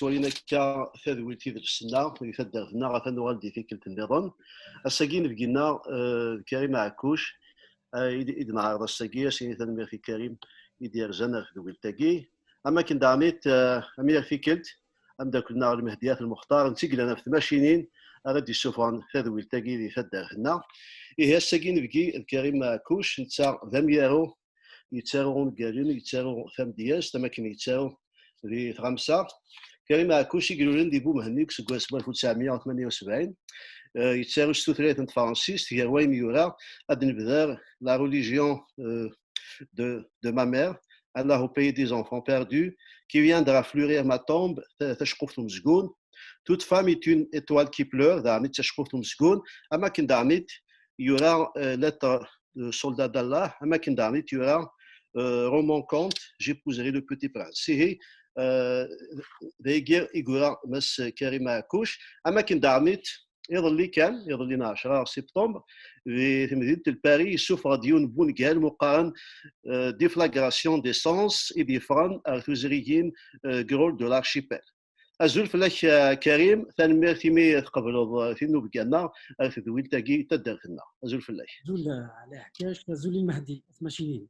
سوالينا كا ثاث ذي السنة يثدغنا غثنوغال دي فيكلت النظام الساقين في قلنا كريم عكوش إذ نعرض الساقية سيني ثنمير في كريم يدير جنة في ذوي أما كن دعميت أمير فيكلت أم داكلنا المهديات المختار نتيق لنا في ثماشينين غادي يشوفون ثاذوي التاقي ذي ثدغنا إيه الساقين في كريم عكوش نتا ذميارو يتساوون قالين يتساوون ثم دياس تماكن يتساوون في خمسة كريم عكوش يقولوا لنا ديبو مهنيك سكواس 1978 يتساوي ستوثريت فرانسيس هي وين يورا غادي نبدا لا ريليجيون de ma mère Allah au pays des enfants perdus qui viendra fleurir ma tombe تشقف مسجون toute femme est une étoile qui pleure دعمت تشقف مسجون أما كن دعمت يورا lettre de soldat d'Allah أما كن دعمت يورا roman conte j'épouserai le petit prince هي ذيجير إيغورا مس كريم عكوش أما كن دعمت يظلنا 10 سبتمبر في مدينة الباري يسوف ديون بونغال مقارن ديفلاغراسيون ديسانس اي ديفران ارتوزريين جرول دو لارشيبيل أزول فلاك كريم ثانمير ثيمي قبل في نوبكانا في ذويل تاكي تدرخنا أزول فلاك زول على حكاش زول المهدي ماشيين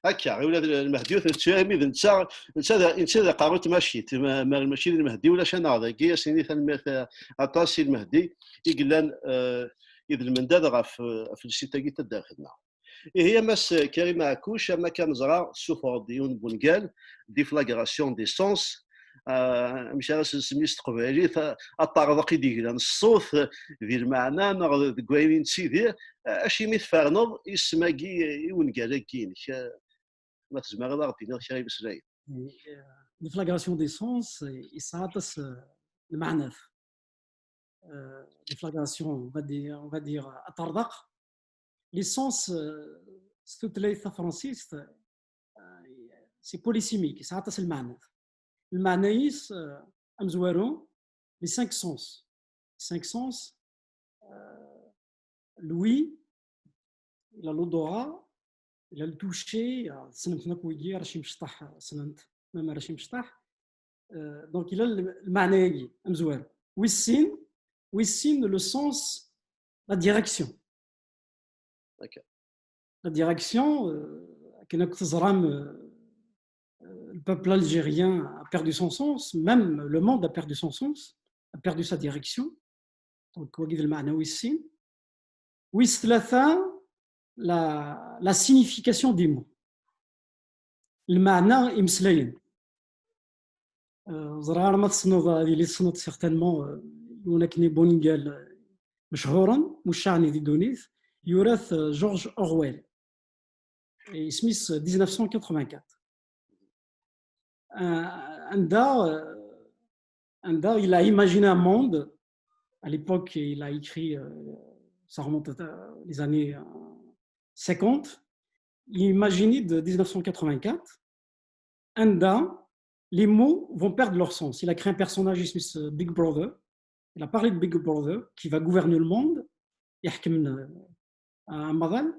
هكا ولاد المهدي تشامي نتا قاروت ماشيت ما الماشي المهدي ولا شان هذا كي سيني ثانمير عطاسي المهدي يقلان إذ المنداد في السيتاكي تدرخنا هي مس كريم عكوش ما كان زرا سوفر ديون بونغال ديفلاغراسيون ديسونس مش عارف سميت قبالي الطرق ديال الصوت في المعنى نغ كوين سيدي اشي متفارنض يسماكي ونقال كاين ما تزمر غادي شي بسلاي ديفلاغراسيون ديسونس يساطس المعنى ديفلاغراسيون on va dire الطردق ليسونس ستوتليث فرانسيس سي بوليسيميك يساطس المعنى المعنيس امزوارو لي 5 سونس 5 سونس لوي الى لودورا الى التوشي سنمت نكويجي راشي مشطح سنمت ما راشي مشطح دونك الى المعنى امزوارو ويسين لو سونس لا ديريكسيون la direction كنا كتزرام le peuple algérien a perdu son sens, même le monde a perdu son sens, a perdu sa direction. Donc, وجد المعنى ويسين. ويس ثلاثة la signification des mots. المعنى إمسلاين. زرار ما تصنوض هذه اللي تصنوض certainement يونكني بونغال مشهورا مشعني دي دونيث يورث جورج أورويل. اسميس 1984. Il a imaginé un monde. À l'époque, il a écrit, ça remonte les années 50. Il imaginait de 1984. Les mots vont perdre leur sens. Il a créé un personnage, il s'appelle Big Brother. Il a parlé de Big Brother qui va gouverner le monde. يحكم المظل.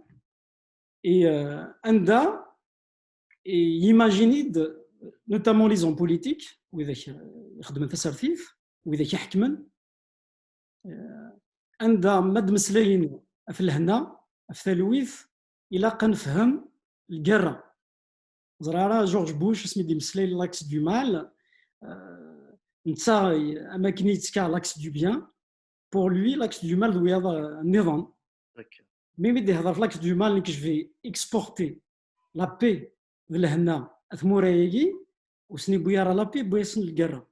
Et il imaginait notamment les hommes politiques وإذا يخدمون تسرثيف وإذا يحكمن عندها مد مسلاين في الهنا في ثلويث إلا قنفهم القرة زرارة جورج بوش اسمي دي مسلاي لاكس دو مال نتا أماكن يتكا لاكس دو بيان pour lui l'axe du mal doit y avoir un نظام ميمي دي هضر في لاكس دو مال نك جو exporter la paix لهنا ثمورايجي وسني بويارا لا بي بويسن القرة.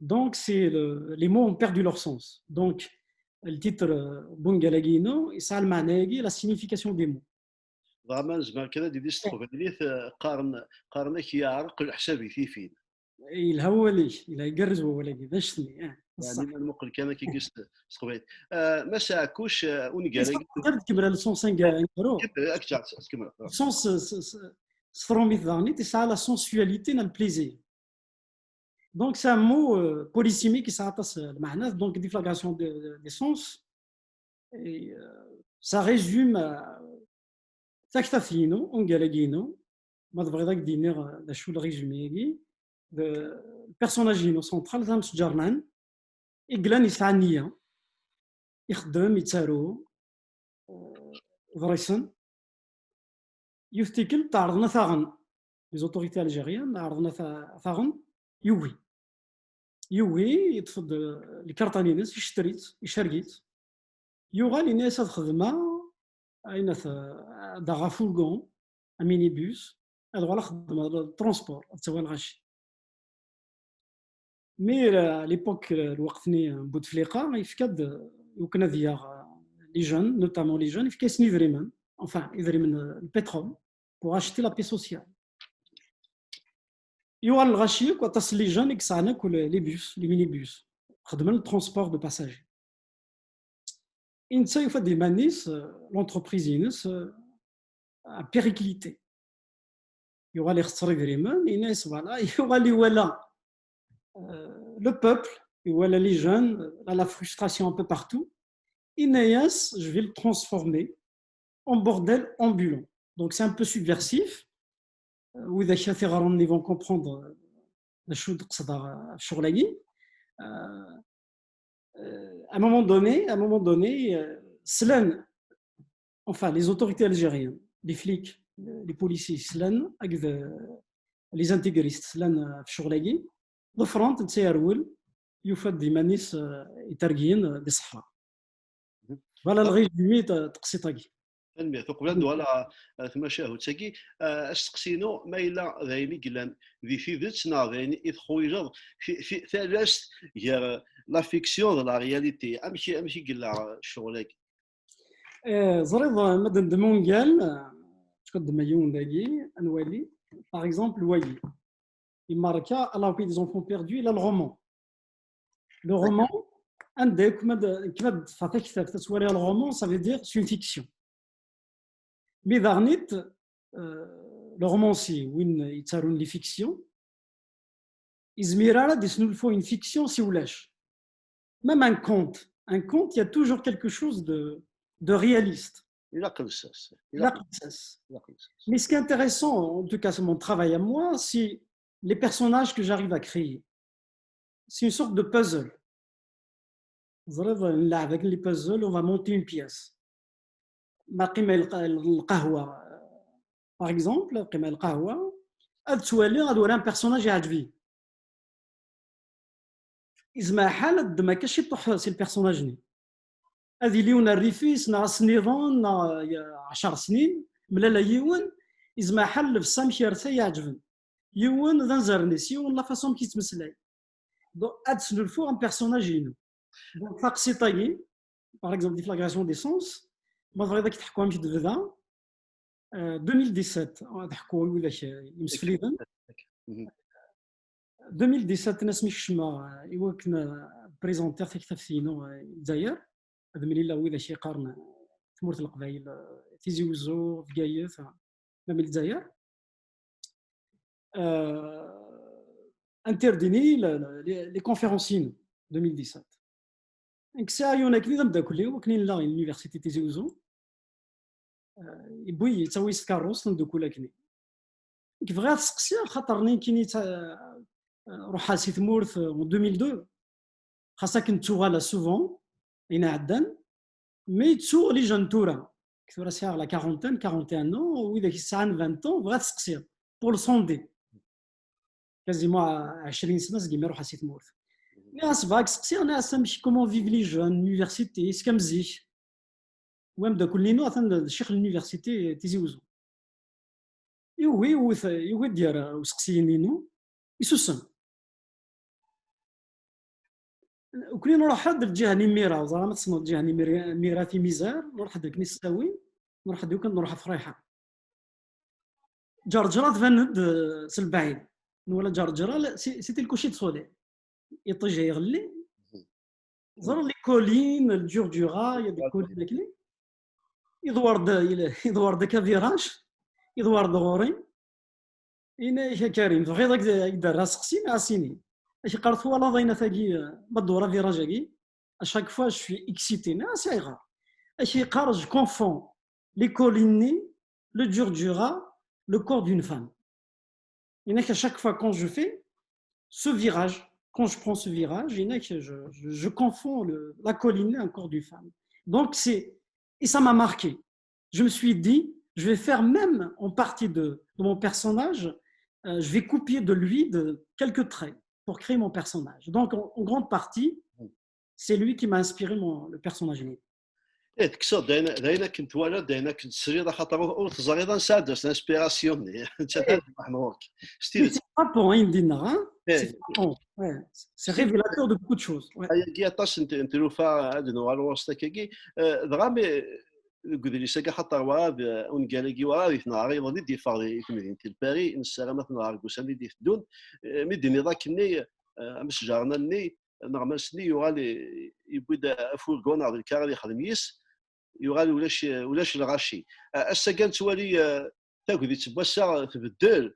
Donc c'est les mots ont perdu leur sens. Donc le titre بونغالاغينو يسعى المعنى la signification des mots. vraiment زعما كذا دي ستروفيليث قارن كي يعرق الحسابي فين الهولي الى يقرز ولا باش سمي يعني المقل كان كي قست ستروفيليث ما ساكوش ونقال قد كبر السونس انغارو اكثر كمل سونس stromythanite et ça a la sensualité et le plaisir. Donc c'est un mot polysémique qui s'attache le معنى, donc déflagration des sens. Et ça résume تكتفينو ونقالقينو ما تبغي ذاك دينير شو الريزومي البيرسوناج سونترال تامس جرنان إقلان يسعى النية يخدم يتسارو ضريسن يفتكل تعرضنا ثاغن لي زوتوريتي الجيريان عرضنا ثاغن يوي يتفض الكارطانينس يشريت يوغال الناس الخدمة أين داغا فولغون ميني بوس هذا هو الخدمة الترونسبور تسوى الغاشي مي ليبوك الوقتني بوتفليقة يفكد يمكن هذيا لي جون نوتامون لي جون يفكاس يفري من يفري من البترول pour acheter la paix sociale. يوغال الغاشي تصل لي جون يكسعنك لي بوس لي ميني بوس خدمة الترونسبور دو باساجي إنسا يفد المانيس لونتربريز ينس بيريكليتي يوغال يخسر فريمون الناس فوالا يوغال يولا le peuple يولا لي جون la frustration un peu partout Inès je vais le transformer en bordel ambulant donc c'est un peu subversif وإذا شافي غارون ils vont comprendre شو تقصد الشغلاني à un moment donné سلان enfin les autorités algériennes les flics les policiers سلان les intégristes سلان في شغلاني ضفرانت تسيرول يفد ديمانيس يترقين بصحراء فوالا الغيجوي تقسيطاكي المية قبل ولا ثم شاهد تاكي استقسينو ما إلا ذايني قلان ذي في ذاتنا ذايني إذ خويجر في ثلاث هي لا فيكسيون دو لا رياليتي أمشي قلا شغلك زريض مدن دمون قال تقدم مليون داكي انوالي باغ اكزومبل وايي يماركا alors que des enfants perdus il a le roman le roman عندك كما فاتك تسوالي le roman ça veut dire c'est une fiction mais دارنيت le romancier وين يتسارون لي فيكسيون يزميرا ديسنولفو une fiction si ولاش même un conte il y a toujours quelque chose de réaliste. Il a comme ça. Mais ce qui est intéressant, en tout cas c'est mon travail à moi, c'est les personnages que j'arrive à créer. C'est une sorte de puzzle. Là, avec les puzzles, on va monter une pièce. Par exemple, un personnage يعجبني. إذا حال ما كاش يطيح سي البيرسوناج ني. هذه ليونا الريفيس ناس نظام 10 سنين ملالا يون إذا حل في سامشي رثا يعجبني. يون ذا نزرنيس يون لا فاصون كي تمسلاي. دونك ادسلو الفو ان بيرسوناج ينو. دونك فاقسي طاي باغ اكزومبل ديفلاغراسيون ديسونس ما بغيت داك تحكوا مشي دبدا 2017 تحكوا ولاش يمسفليدن 2017 ناس مش شما ايوا كنا بريزونتير في كتافينو الجزائر هذا ملي لا ولا شي قرن تمورت القبائل تيزي وزو في كايف من الجزائر interdit les conférenciers 2017. Donc c'est un acte d'abdacoulé ou qu'il là l'université de Tizi Ouzou. يبوي يسوي سكاروس ندوكولا كني. كيفغا تسقسي خاطرني كيني روح سي ثمورث 2002 خاصك كنتو غالا سوفون هنا عدن مي تسوق لي جون تورا كثورا سيار لا 41 ans واذا كيسعان 20 ans بغات تسقسي بور سوندي quasiment 20 سنه زعما روح سي ثمورث ناس باك سقسي ناس ماشي كومون فيف لي جون يونيفرسيتي سكامزيك وام دا كلينو اثن الشيخ اليونيفرسيتي تيزي وزو يوي ديال وسقسيينينو يسوسن وكلي نروح هاد الجهه نميره زعما ما تصنت الجهه نميره في ميزار نروح داك نساوي نروح دوك نروح فريحه جرجرات فند سلبعيد ولا جرجره سيتي الكوشي دو سولي يطيجي يغلي زر لي كولين الجرجره يا دي كولين داكلي يدور داك فيراج يدور دغوري إنا يا كريم غير داك يدار راس سقسي مع سيني اش قرت ولا ضينا ثاقي بدوره فيراجاكي اشاك فوا جو سوي اكسيتي نا صغير اش يقارج كونفون لي كوليني لو جرجره لو كور دون فام إنك à chaque fois quand je fais ce virage, quand je prends ce virage, je confonds la colline et un corps d'une femme. Donc, et ça m'a marqué. Je me suis dit, je vais faire même en partie de mon personnage, je vais copier de lui de quelques traits pour créer mon personnage. Donc, en grande partie, c'est lui qui m'a inspiré le personnage. تكسر داينا كنت ولد داينا كنت سرير خاطر وتزريضا سادس انسبيراسيون انت هذا محمود Oui, ستيل c'est frappant, hein, Indina, hein? C'est frappant, ouais. C'est révélateur de beaucoup de choses. Ouais. هي طاس انت لوفا هذا نوع الوسط كي دغامي قدري ساكا خاطر واد ونقالكي واد يتناري ودي دي فاري في مدينه الباري نسالما تنار قوسا اللي دي تدون مديني ذاك ني مش جارنا ني نغمل سني يغال يبدا فورغون على الكار اللي خدميس يغال ولاش الغاشي الساكان توالي تاكدي تبوسا تبدل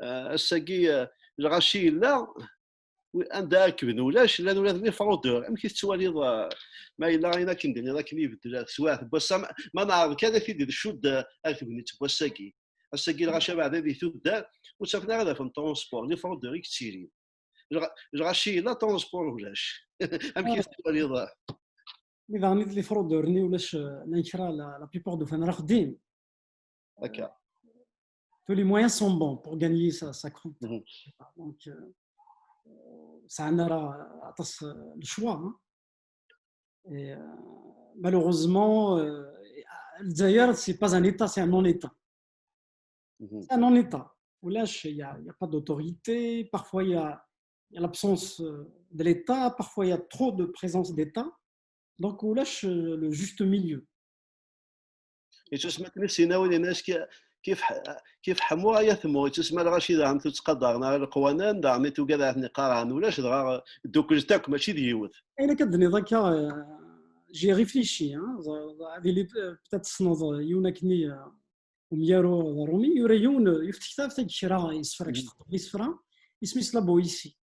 الساكي الغاشي لا عندها كبن ولاش لان ولاد لي فرودور ام كيتوالي ما الا غينا كندير ذاك اللي يبدل سواء بوسا ما نعرف كذا في دير الشود اكتبني تبوساكي الساكي الغاشا بعد هذه تود وشافنا هذا في الترونسبور لي فرودور كثيرين الغاشي لا ترونسبور ولاش ام كيتوالي إذا غنيت لي فرودورني ولاش نكرا لا بيبور دو فان راه خديم. هكا Tous les moyens sont bons pour gagner sa croûte. Donc, ça en a le choix. Hein. Et, malheureusement, d'ailleurs, ce n'est pas un État, c'est un non-État. C'est un non-État. Où là, il n'y a pas d'autorité, parfois il y a l'absence de l'État, parfois il y a trop de présence d'État. Donc, où là, le juste milieu. Et tu sais, maintenant, كيف حموها يثمو تسمى الغاشي دا عم تتقدر القوانين دا عم توقع عندي قارن ولاش دغا دوك تاك ماشي ديوت انا كدني ذاك جي ريفليشي هذه peut-être صنوض يونكني وميارو رومي يوريون يفتكتا في كشرا يسفرك يسفرا اسمي سلابويسي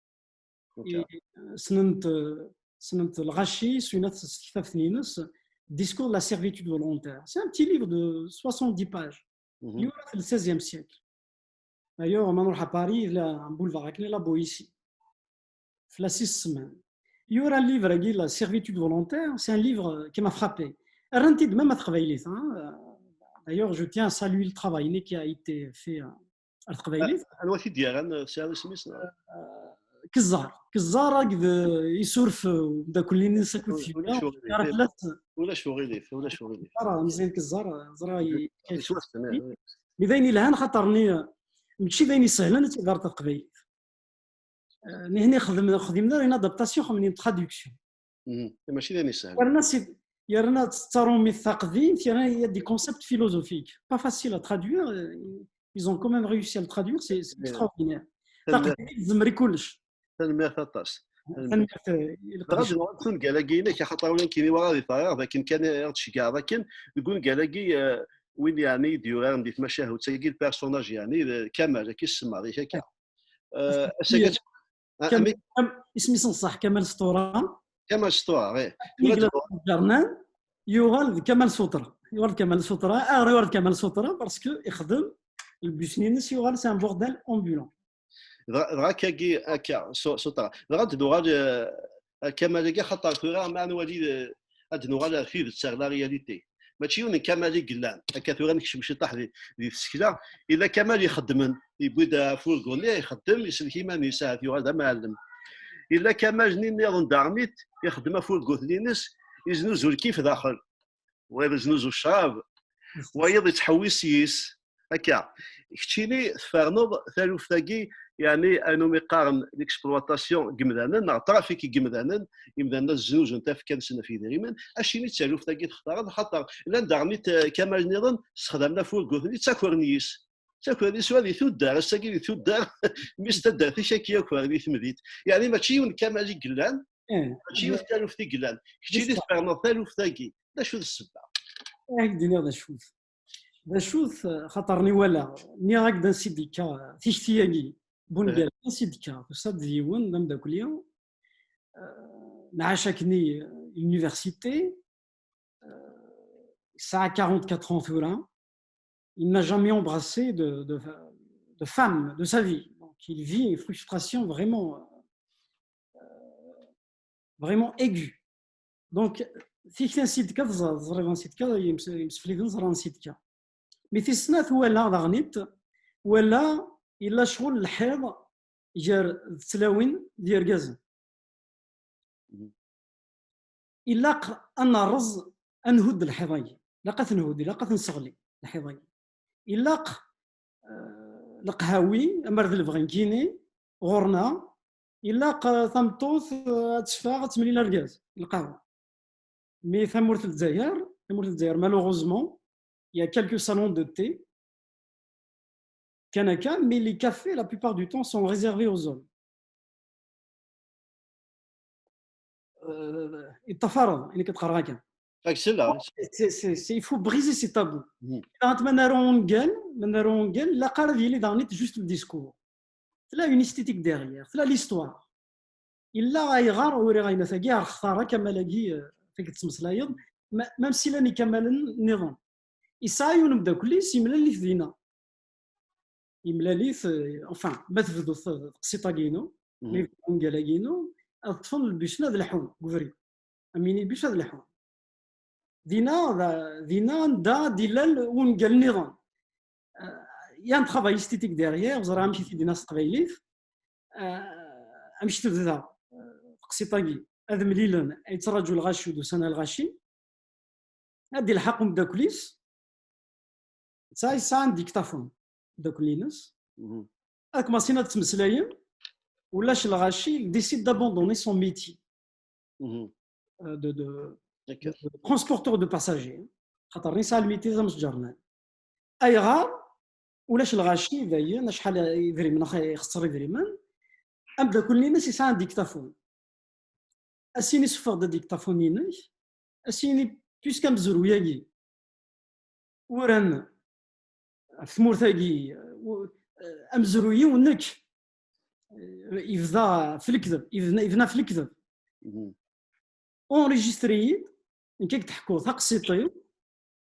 سننت الغاشي سنت استكتاف ثنينس discours de la servitude volontaire. C'est un petit livre de 70 pages. Il y aura le 16e siècle. D'ailleurs, on va à Paris, il y a un boulevard avec la Boétie. Il y a 6 semaines. Il y aura un livre, la servitude volontaire, c'est un livre qui m'a frappé. Rentid même à travailler. D'ailleurs, je tiens à saluer le travail qui a été fait à travailler. كزار يسورف وبدا كل الناس كل شيء ولا شغيلي راه مزيان كزار زرا لذيني لهان خاطرني ماشي ذيني سهله انا تقدر تقبيل هنا خدمنا رينا ادابتاسيون خمني ترادكسيون ماشي ذيني سهله يا رنا تستارون ميثاق دين il y a des concepts philosophiques pas facile à traduire ils ont quand même réussi à le traduire c'est extraordinaire زمري كلش تنمية ثطاس غادي نكون كالاكينا كخاطر ولا كاين وغادي طاير لكن كان يرتش كاع لكن يقول كالاكي وين يعني يدير عندي في مشاهد تلاقي البيرسوناج يعني كمال كي السما هكا اسمي صح كمال سطوره كمال سطوره غير جرنان يوغال كمال سطره يوغال كمال سطره يوغال كمال سطره باسكو يخدم البوسنينس يوغال سي ان بوردال امبولون كاكي هكا سطرا غاد نوغال كمالك خاطر ثورا مع نوالي هاد نوغال في لا رياليتي ماشي يون كمالي قلان هكا ثورا نكشف شي طاح ديال السكله الا كمال يخدم يبدا فورغوني يخدم يسلك ايمان يساعد هذا معلم الا كمال جنين يظن دارميت يخدم فورغوت لينس يزنوزو الكيف داخل ويزنوزو الشراب ويض يتحوس يس هكا كتشيني فارنوض ثالوث ثاقي يعني انو ميقارن ليكسبلواتاسيون قمدانا نعطرا فيك قمدانا يمدانا الزنوج نتا في كنسنا في ديريمان اشيني تسالوف ثاقي تختار خاطر لان دارميت كمال نظام استخدمنا فوق قوثني تاكورنيس تاكورنيس هذه ثودار الساقي ثودار مستدار في شاكيه كوارني ثمديت يعني ماشي يون كمال قلان ماشي يون ثالوث ثاقي قلان كتشيني تفارنوض ثالوث ثاقي لا شو السبه هكذا هذا شوف شوف خاطرني ولا ني هكذا سيديكا تيشتياكي بونغال سيديكا صاد ديون دام داك اليوم نعاشكني université ça a 44 ans ثورا il n'a jamais embrassé de femme de sa vie donc il vit une frustration vraiment vraiment aigu. Donc, si tu as un site cas, vous avez un site cas, il me suffit de un site cas. Mais في السنة ولا ضغنيت ولا إلا شغل الحيض جار التلاوين ديال كازن إلا أن الرز أنهد الحيضية لقات نهودي لقات نصغلي الحيضية إلا القهاوي مرض الفغنكيني غورنا إلا ثمطوث تشفى تملينا الغاز القهوة مي ثمورة الجزائر malheureusement il y a quelques salons de thé Kanaka, mais les cafés, la plupart du temps, sont réservés aux hommes. Il faut briser ces tabous. Juste le discours. C'est là une esthétique derrière, c'est là l'histoire. Il a même si là n'est qu'un يسعيون نبدا كليس يملا لي فينا يملا لي enfin ما تفدو قصيطه كينو لي قال كينو الطفل بيشنا ذا الحون غوري اميني بيش هذا الحون دينا دا ديلال ونقال النظام يا ان ترافاي استيتيك ديريير زرا مشيت في ناس قبيليت مشيت ذا قصيطه كي هذا مليلن يتراجوا الغاشي ودوسنا الغاشي هادي الحق نبدا كليس ça un dictaphone donc Linus avec ma sina تمسلايم ولاش الغاشي décide d'abandonner son métier de transporteur de passagers خاطر نسى الميتي زعما جرنا اي غار ولاش الغاشي باين شحال يدري من يخسر يدري من ابدا كل الناس يسعى un dictaphone اسيني صفر د ديكتافونينك اسيني بيسكا مزروياكي وران ثمورثاكي امزروي ونك يفضى في الكذب يفنا في الكذب اونريجستري كيك تحكوا تقسيطي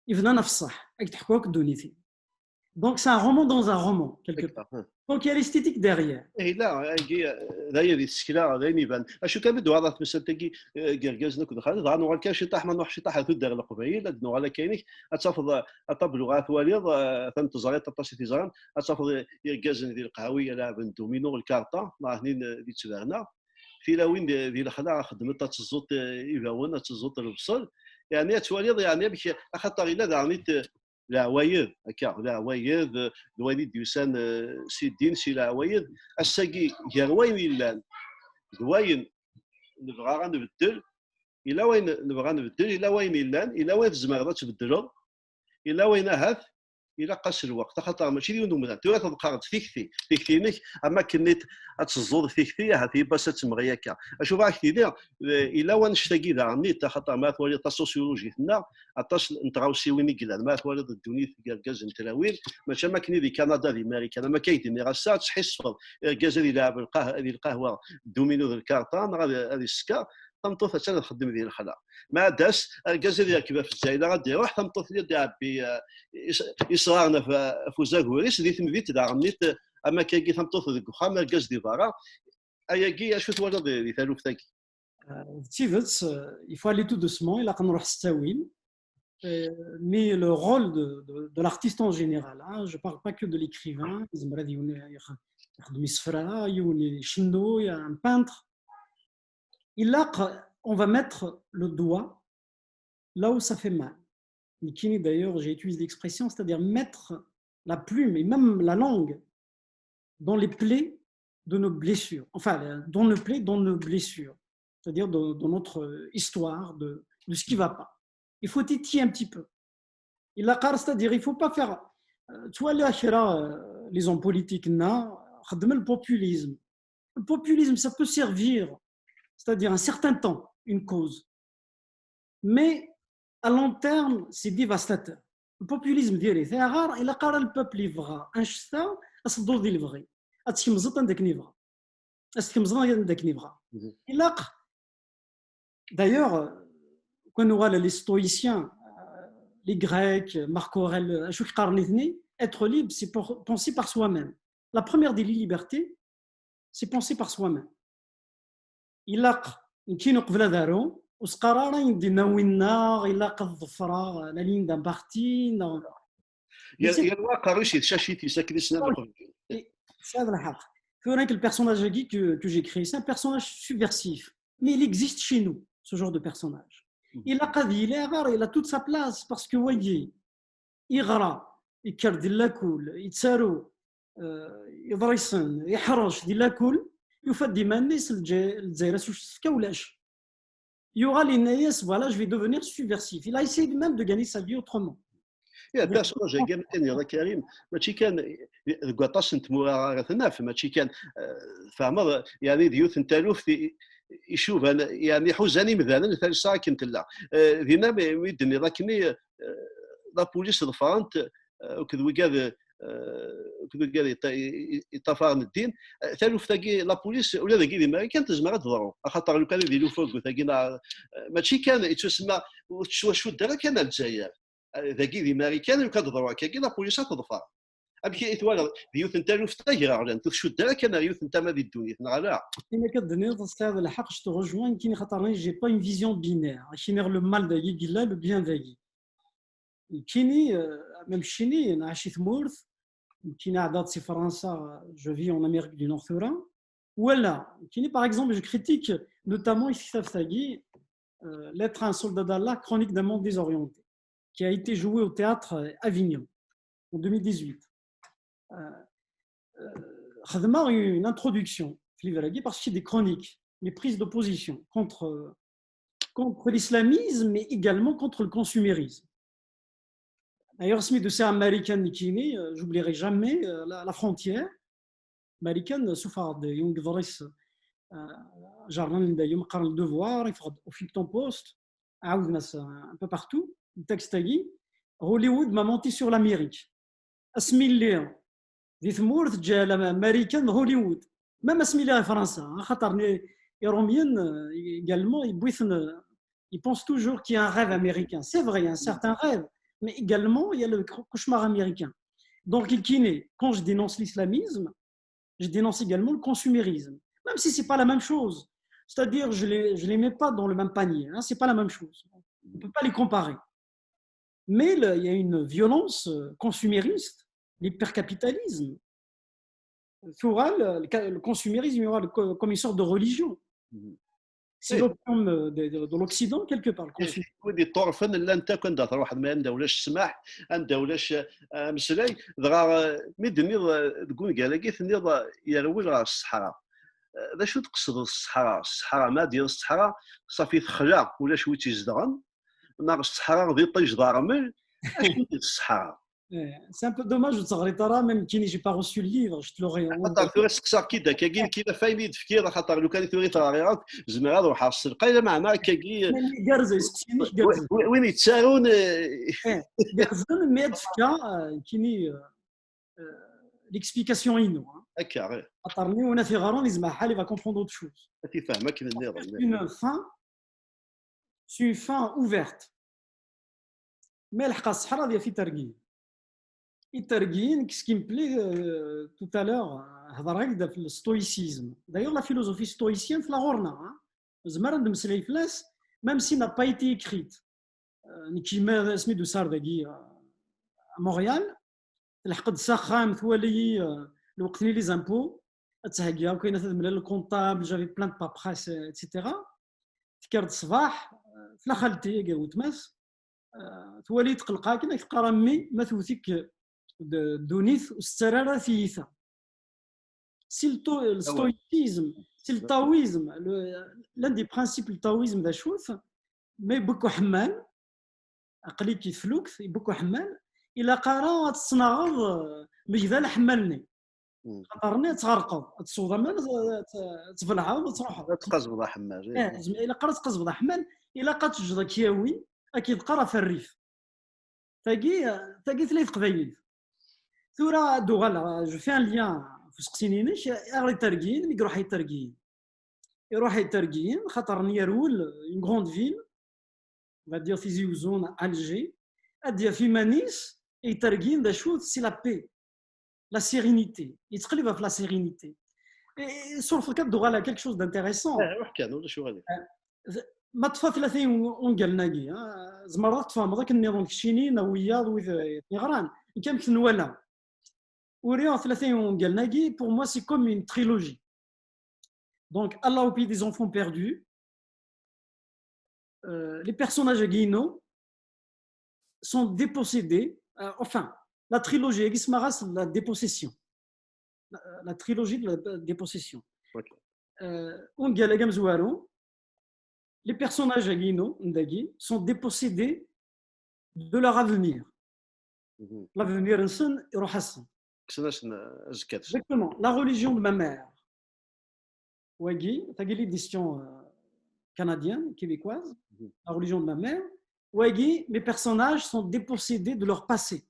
يفنا في الصح كيك تحكوا دونيتي دونك سي ان رومون دون ان رومون كيلكو بار دونك يا ليستيتيك ديغيير اي لا هي السكله هذا يبان اشو كبدو هذا مسلتكي كركاز نك دخل ضان وكا شي طاح ما نروح شي طاح تدير القبيل نو على كاينك اتفض اطبلو غاث وليض فهمت زريط طاسي في زران اتفض كركاز ديال القهويه لاعب دومينو الكارطه ما هنين اللي تبعنا في لاوين ديال الخدع خدمت تزوط يباون تزوط البصل يعني تواليض يعني باش خاطر الا دعنيت العوايد هكا العوايد الوالد يسان سي الدين سي العوايد الساقي كان وين يلان وين نبغى غنبدل الا وين نبغى نبدل الا وين يلان الا وين الزماره تبدلوا الا وين هاث الى قاس الوقت خاطر ماشي ديال نومنا تو تبقى تيكتينك اما كنيت تزود تيكتي هذه باش تمغي هكا اشوف راك تيدير الا وين نشتاقي ذا نيت خاطر ما تولي تا سوسيولوجي هنا عطاش نتراوسي وين يقلال ما تولي الدنيا في كاز نتلاويل ماشي ما كني دي كندا دي امريكا ما كايدني راه ساعه تحس كاز اللي لاعب القهوه دومينو ذا الكارطان هذه السكا تمطوط حتى نخدم ديال الخلا ما داس الكاز اللي راكبه في الزايده غادي يروح تمطوط لي دابي يصغرنا في زاكوريس دي تمديت دا غنيت اما كاكي تمطوط ذيك وخا ما الكاز دي فارا اياكي اشو توالد دي ثالوث تاكي تيفت il faut aller tout doucement il a نروح ستاوين mais le rôle de l'artiste en général hein, je parle pas que de l'écrivain زمرا يخدم يسفرها يوني شنو يا un peintre on va mettre le doigt là où ça fait mal. Nikini, d'ailleurs, j'ai utilisé l'expression, c'est-à-dire mettre la plume et même la langue dans les plaies de nos blessures. Enfin, dans nos plaies, dans nos blessures. C'est-à-dire dans notre histoire de ce qui ne va pas. Il faut titiller un petit peu. C'est-à-dire il ne faut pas faire... Tu vois, les hommes politiques, le populisme. Le populisme, ça peut servir, c'est-à-dire un certain temps, une cause. Mais à long terme, c'est dévastateur. Le populisme ديالي ثا غار إلا قرا البوبل يبغى ان شتا اصدو ديال البغي اتكمزط عندك نيفغا استكمزط عندك نيفغا إلا d'ailleurs quand on voit les stoïciens les grecs Marc Aurèle شو قارنيتني être libre c'est penser par soi-même la première des libertés c'est penser par soi-même إلا كاين قبل دارو وسقرارا يدينا وينا الا قد ظفرا لا لين دان بارتي يا الواقع رشيد شاشيتي ساكن سنه قبل. C'est de la haq. Le personnage que j'ai créé, c'est un personnage subversif. Mais il existe chez nous, ce genre de personnage. Il a toute sa place parce que, vous voyez, il gra, il carte de la cool, il tsaro, il dresse, il haroche de la cool, il fait des manis, il y aura les naïs, voilà, je vais devenir subversif. Il a essayé même de gagner sa vie autrement. يا بيرسوناج كامل يا كريم ماشي كان قطاش نتمو تناف ماشي كان فاهم يعني ديوث نتالوف يشوف يعني حوزاني مثلا مثال ساكن تلا دينا ميدني لكني لا بوليس ظفرانت وكذا كذا كذا يطفرن الدين تالوف تاكي لا بوليس ولا ذاكي ديما كانت تزمر تضرو خاطر لو كان يديروا فوق ثاكينا ماشي كان يتسمى شو دار كان الجزائر ذاكي دي ماريكان وكاد ضروا كاكي لا بوليس تظفر ابكي اثوال ديوث نتالو في تاجر على شو دار كان يوث نتا ما دي الدنيا لا كاين كدني تستعد الحق جو تروجوين كاين خاطر جي با اون فيزيون بينير كاين لو مال داكي كلا لو بيان داكي كايني ميم شيني انا عايش في مورث كاين عدد في فرنسا جو في اون امريك دو نور ثورا ولا كايني باغ اكزومبل جو كريتيك نوتامون في ثاغي l'être un soldat d'Allah chronique d'un monde désorienté qui a été joué au théâtre Avignon en 2018. خدمة une introduction parce qu'il y a des chroniques, des prises d'opposition contre l'islamisme mais également contre le consumérisme. D'ailleurs, ce de ça américain Nikini, j'oublierai jamais la frontière américaine سفارة يونغ ضريس جارنا دايما قرا الدوفوار يفقد وفيكتون بوست عاود ناس un peu partout التكست تاعي هوليوود ما مونتي سور لاميريك اسمي اللي في ثمورث جا امريكان هوليوود ما اسمي لها فرنسا خاطر يروميان également ils pensent toujours qu'il y a un rêve américain. C'est vrai, il y a un certain rêve, mais également il y a le cauchemar américain. Donc quand je dénonce l'islamisme, je dénonce également le consumérisme, même si c'est pas la même chose. C'est-à-dire je les mets pas dans le même panier, hein, c'est pas la même chose. On peut pas les comparer. Mais il y a une violence consumériste, l'hypercapitalisme. Le consumérisme, il y aura comme une sorte de religion. C'est l'opium de l'Occident, quelque part. ودي الطرف لا انت كنت واحد ما عنده ولاش سماح عنده ولاش مسلاي دغا ميدني تقول قال لك يروي راه الصحراء ذا شو تقصد الصحراء ما ديال الصحراء صافي تخلع ولا شويه تيزدغن ناقص الصحراء غادي يطيش ضارمل اش ديال الصحراء. C'est un peu dommage de s'arrêter même qui j'ai pas reçu le livre, je te l'aurais. خاطر ثورس قصا كيدا كاين كيما فايني تفكير خاطر لو كان ثوري تراغيرات زعما غادي نروح السرقه الا معنا كاكي كارزه سكتيني كارزه وين يتسارون كارزه مي دفكا كيني l'explication ino هكا خاطرني وانا في غارون يزعما حالي va comprendre autre chose. تفهمك كيف النظام c'est une fin ouverte mais الحق الصحراء ديال في ترقين الترقين ce qui me plaît tout à l'heure هضر في الستويسيزم. D'ailleurs la philosophie stoïcienne في لاغورنا زعما نمسلي فلاس même si n'a pas été écrite كيما سميتو صار داكي مونريال الحق ساخام ثوالي الوقت لي زامبو تهكيا وكاينه تدمر الكونطابل جافي بلان دو بابريس ايتترا فكرت الصباح في خالتي كاع وتماس ثوالي تقلقا كنا تقرا مي ما توثيك دونيث والسراره ثيثا سي الستويسيزم سي التاويزم l'un des principes التاويزم ذا شوف ما يبكو حمان عقلي كيفلوك يبكو حمان الا قرا تصنغض مجذال حملني خاطرني تغرقض تصوض من تفلعها وتروح تقزبض حمال الا قرا تقزبض حمال الا قات تجد كياوي اكيد قرا في الريف تاقي ثلاث قبايل ثورة دوغال جو في ان ليان في سقسينينيش اغلي ترقين يروح يترقين خاطر يرول اون غروند فيل غادي في زيوزون الجي اديا في مانيس يترقين دا شوت سي لا بي لا سيرينيتي يتقلب في لا سيرينيتي سور في الكاد دوغال quelque chose d'intéressant وحكى ولا شو غادي ما طفى 30 ونقال ناقي زمرات تفهم ذاك النظام الشيني وياض ويغران كم كنولا وريون 30 ونقال ناقي pour moi c'est comme une trilogie donc Allah au pays des enfants perdus les personnages à Guino sont dépossédés enfin la trilogie Egismaras la dépossession la trilogie de la dépossession ونقال قام زوارو les personnages à Guino Ndagi sont dépossédés de leur avenir. L'avenir insan يروح حسن. Exactement. La religion de ma mère. Wagi, tu as l'édition canadienne, québécoise. La religion de ma mère. Wagi, mes personnages sont dépossédés de leur passé.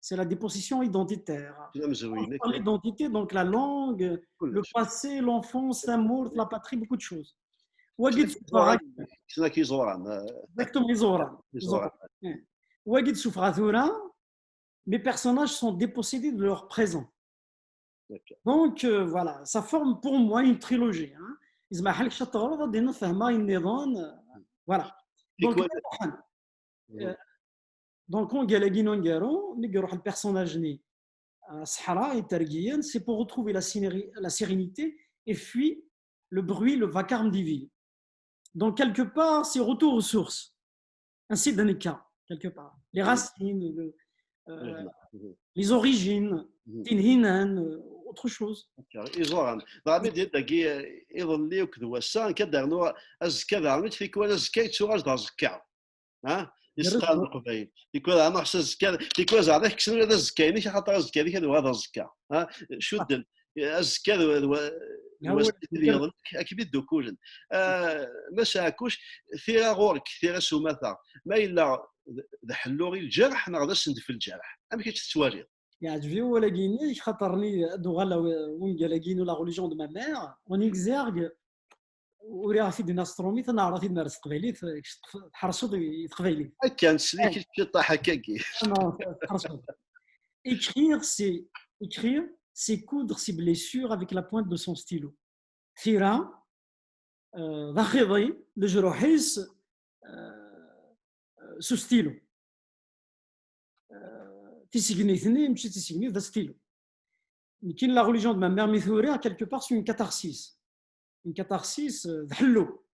C'est la dépossession identitaire. L'identité, donc la langue, le passé, l'enfance, l'amour, la patrie, beaucoup de choses. Mes personnages sont dépossédés de leur présent. Donc voilà, ça forme pour moi une trilogie. Voilà. Donc on le personnage c'est pour retrouver la sérénité et fuir le bruit, le vacarme des villes. Donc, quelque part, c'est retour aux sources. Ainsi d'un cas, quelque part. Les racines, les origines, Tinhinan, autre chose. يستقال القبائل يكون انا خص الزكاه يكون زعما كسنو هذا الزكاه ني خاطر الزكاه هذيك هذا الزكاه ها شد الزكاه ديال اكيد دوكوجن ما ساكوش ثيرا غورك ثيرا سوماثا ما الا حلوغي الجرح نغدا سند في الجرح ما كاينش تتوالي يعجبني ولكن خاطرني دوغالا وين قال لا ريليجيون دو ما مير اون اكزيرغ وراه في دينا ستروميت انا عرفتي نمارس تقبيليت تحرصوا تقبيلي كان سليك طاح هكاكي تحرصوا écrire c'est coudre ses blessures avec la pointe de son stylo ثيرا ضخيضي لجروحيس سو ستيلو تيسيغنيثني مشي تيسيغني ذا ستيلو كاين لا ريليجيون دو ما مير ميثوري quelque part c'est une catharsis ذحلو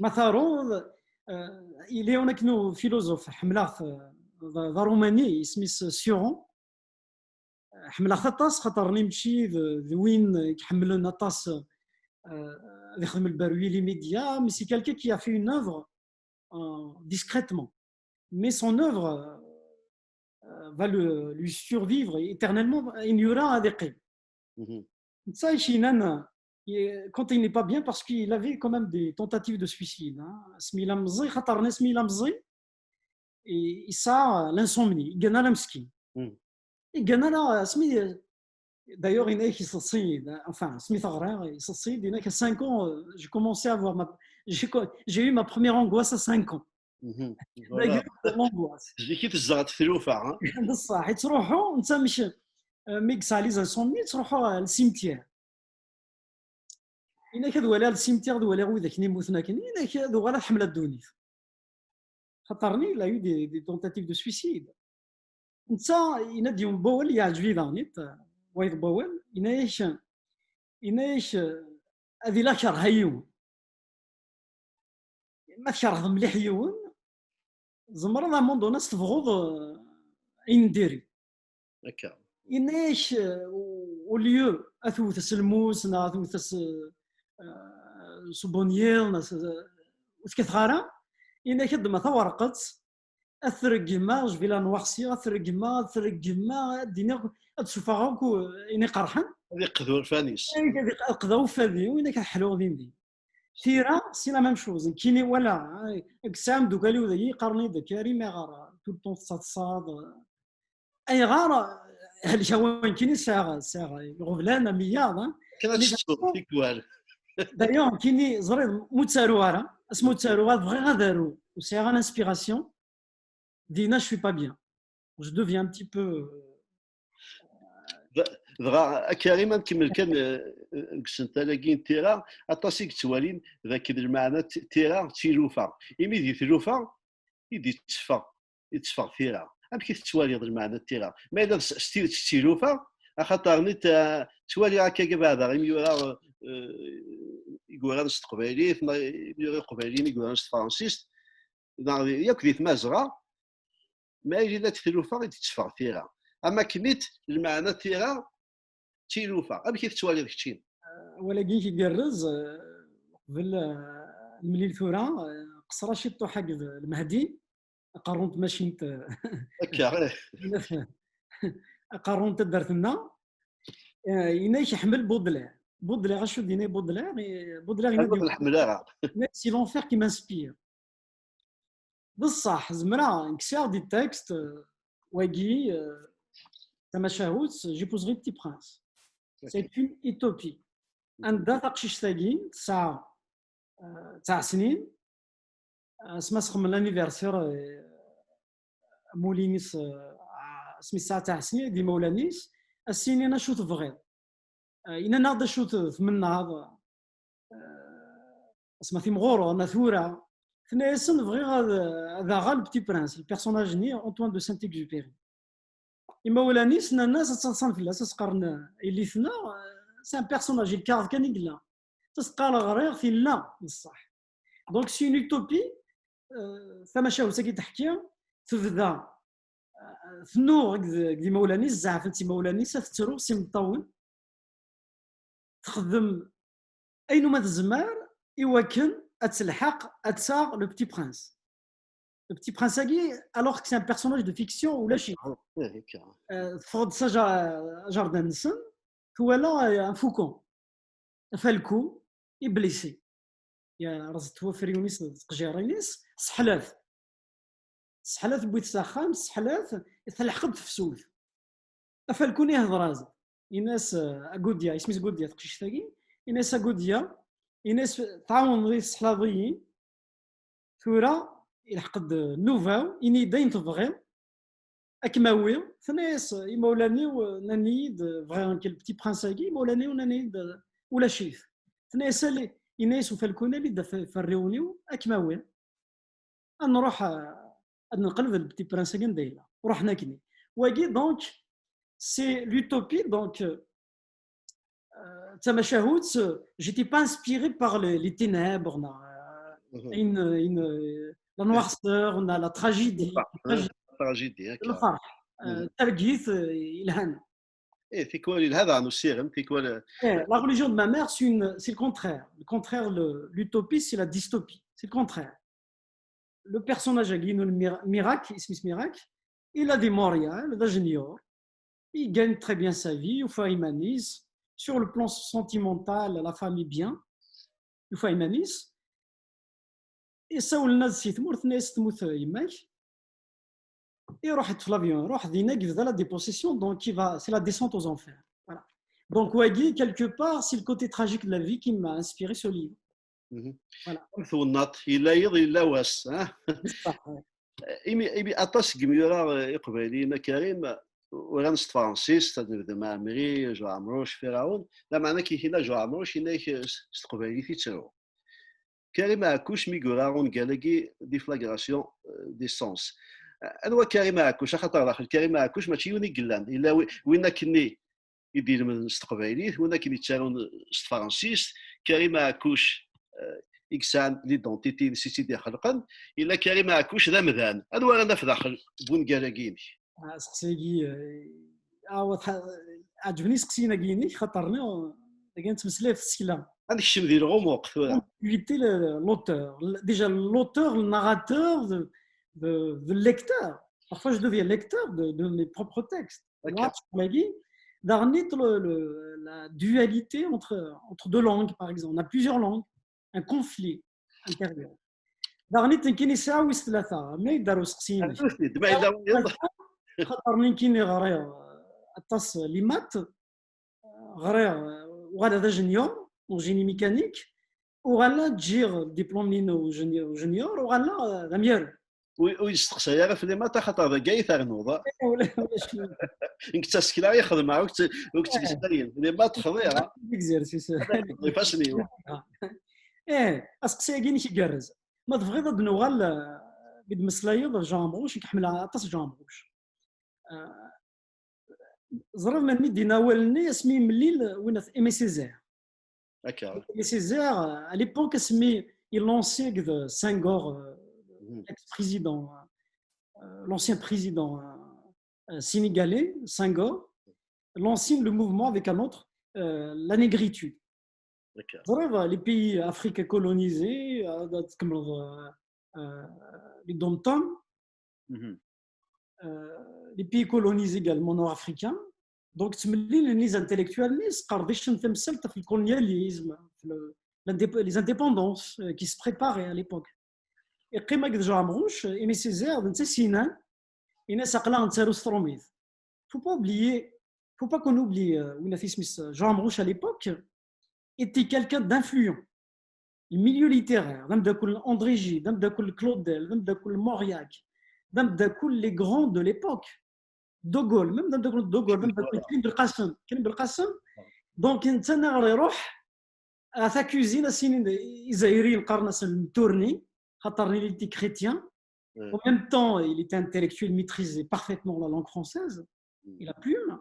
مثلا إلي هناك نو فيلوزوف حملاث ذا روماني سميث سيورون حملاث طاس خاطر نمشي وين يحملوا طاس يخدم البروي لي ميديا مي سي quelqu'un qui a fait une œuvre discrètement mais son œuvre va lui survivre éternellement il y aura des qim ça chinan quand il n'est pas bien parce qu'il avait quand même des tentatives de suicide سميلا مزي خاطر سميلا مزي et ça l'insomnie قالنا لا مسكين قالنا لا سمي d'ailleurs il est qui enfin Smith Aguirre il y a 5 ans j'ai commencé à avoir j'ai eu ma première angoisse à 5 ans l'angoisse j'ai كيف الزغط في الوفا بصح تروحوا انت مش ميكس على زانسومي تروحوا للسيمتير إنا كذو على السيمتير دو على ذاك نيموتنا كاين إنا كذو على حملة الدونيث خاطرني لا يو دي تونتاتيف دو سويسيد انت إنا ديوم بول يعجبني دانيت وايد بول إناش هذه لا كره يوم ما تكره مليح يوم زمر لا موندو ناس تبغض أين ديري هكا إناش وليو أثوث الموس نا أثوث سبونيير وتكثرة إنا كدما ثورقت أثرقما جبيلا نوحسي أثرقما دينا تشوفها إني قرحن هذه قذور فانيس هذه قذور فاني وإنا كحلو ذي تيرا سي لا ميم شوز كيني ولا اكسام دوكالي وذي قرني ذكاري ما غار تو طون تصاد أي غار هالشوان كيني ساغ غفلان مياض كانت تشوف فيك والو D'ailleurs, كيني زريد موتساروارا اسمو تساروار بغي غادارو وسي غان انسبيراسيون دينا je suis pas bien je deviens un petit peu دغا كريم كيما كان كسنت لاكين تيرا اطاسيك توالين ذاك المعنى تيرا تيلوفا ايمي دي تلوفا يدي يتصفى تيرا ام كيف توالي المعنى تيرا ما اذا ستيل تيلوفا خاطر نيت توالي هكا بعدا غير يورا يقول غير نستقبالي يقول قبالين يقول غير فرانسيس ياك ديت مازغا ما اذا تلوفا يتصفى تيرا اما كنيت المعنى تيرا تيلوفا ام كيف توالي داك الشيء ولكن كيقرز قبل المليل ثورة قصرا شي طوحة المهدي قارونت ماشينت هكا قارونت دارت لنا ينايش يحمل بودلير غاشو ديني بودلير هذا الحملة سي لونفير كي مانسبير بصح زمرا نكسير دي تكست واكي تما شاهوت جيبوزغي بتي برانس سي اون ايتوبي عندها تقشيش ثاقين تسع سنين اسمها سخم لانيفرسير مولينيس اسمي الساعة تاع سنين دي مولانيس السنين انا شوت فغير إنا ناض شوت ثمن هذا اسمها في مغورو انا ثورة ثنا اسم فغي هذا غالب بتي برانس البيرسوناج ني أنطوان دو سانت إكزوبيري إما ولانيس الناس تصنف لا تسقرنا اللي ثنا سي ان بيرسوناج الكارد كان يقلا تسقال غرير في لا بصح دونك سي اون يوتوبي ثما شاوسا كي تحكي تبدا ثنو دي مولانيس زعفتي مولانيس تترو سي مطول تخدم اينما تزمار يوكن اتلحق اتساغ لو بتي برانس لو بتي برانس هاكي الوغ كو سي ان بيرسوناج دو فيكسيون ولا شي تفرض سا جاردن نسن هو لا ان فوكون فالكو يبليسي يا رز توفر يونيس تقجيرينيس سحلاث بويت ساخام سحلاث تلحقت في سولف فالكوني هضراز الناس اغوديا اسمي غوديا تقشيش ثاقي الناس اغوديا الناس تعاون غير السحلاضيين ثورة يلحقد نوفاو اني داين تبغي اكماوي ثناس يمولاني ونانيد فغيان كل بتي برانساكي مولاني ونانيد ولا شيف ثناس اللي الناس وفالكوني اللي دا فريونيو اكماوي نروح نقلب البتي برانساكي ندايلا ورحنا كني واكي دونك سي لوتوبي دونك تما شاهوت j'étais pas inspiré par les ténèbres la noirceur on a la tragédie الفرح ترقيث الهنا ايه في كوالي هذا عنو سيرم في كوالي la religion de ma mère c'est le contraire l'utopie c'est la dystopie c'est le contraire le personnage Aguino Mirac اسمه Mirac il a des Montréal d'ingénieur il gagne très bien sa vie il faut humanise sur le plan sentimental la famille bien il faut humanise et ça où le naz si تموت ناس تموت يماك يروح في l'avion يروح ديناك في la dépossession donc c'est la descente aux enfers voilà donc Wagui quelque part c'est le côté tragique de la vie qui m'a inspiré ce livre voilà ثونات الا يض الا واس ايمي اطاس كميورا يقبلين كريم ورانس فرانسيس تدير مع مري جو عمروش فرعون لا معنى كي هنا جو عمروش هناك استقبالي في تسرو كريم اكوش ميغورا كالاكي دي فلاغراسيون دي سونس انا كريم اكوش خاطر داخل كريم اكوش ماشي يوني قلان الا وين كني يدير من استقبالي وين كني تسالون فرانسيس كريم اكوش إكسان ليدونتيتي نسيتي خلقا إلا كريم اكوش ذا مذان أنا أنا في داخل بون كالاكيني سقسيكي عجبني سقسينا كيني خاطرني كانت مسألة في السكلة هذاك الشيء ديال الغموق éviter l'auteur déjà l'auteur le narrateur de lecteur parfois je deviens lecteur de mes propres textes la dualité entre deux langues par exemple on a plusieurs langues un conflit intérieur دارنيت كاين يساوي ثلاثة ما يداروا سقسيني خاطرني كاين غرير الطاس ليمات غرير وغادا دا جونيور وجيني ميكانيك وغالا تجير ديبلوم لينو جونيور وغالا غامير ويستقسى غير في لي مات خاطر كاع تغنوض ولا شنو. انك تسكلا يخدم معاك وقت تسالين لي مات خضيره اكزيرسيس هذا يفاسني. ايه اسقسي كاين شي كرز ما تبغي ضد نوغال قد مسلايض جامبروش يكحمل طاس جامبروش زرب من ميدي ناولني اسمي مليل وين في ايمي سيزير. هكا ايمي سيزير à l'époque اسمي يلونسي قد سانغور اكس بريزيدون l'ancien président sénégalais Senghor lancé le mouvement avec un autre la négritude. هكا Les pays africains colonisés comme les Dom-Tom, les pays colonisés également nord-africains. Donc, les intellectuels, le colonialisme, les indépendances qui se préparaient à l'époque. Et quand il y a Amrouche, Aimé Césaire, il y a il faut pas oublier, faut pas qu'on oublie Jean Amrouche à l'époque était quelqu'un d'influent. Le milieu littéraire, même André Gide, même Claudel, même Mauriac, même les grands de l'époque, De Gaulle, même De Gaulle, même Karim Belkacem. Donc, il y a à sa cuisine, il tourné, il était chrétien. En même temps, il était intellectuel, il maîtrisait parfaitement la langue française et la plume.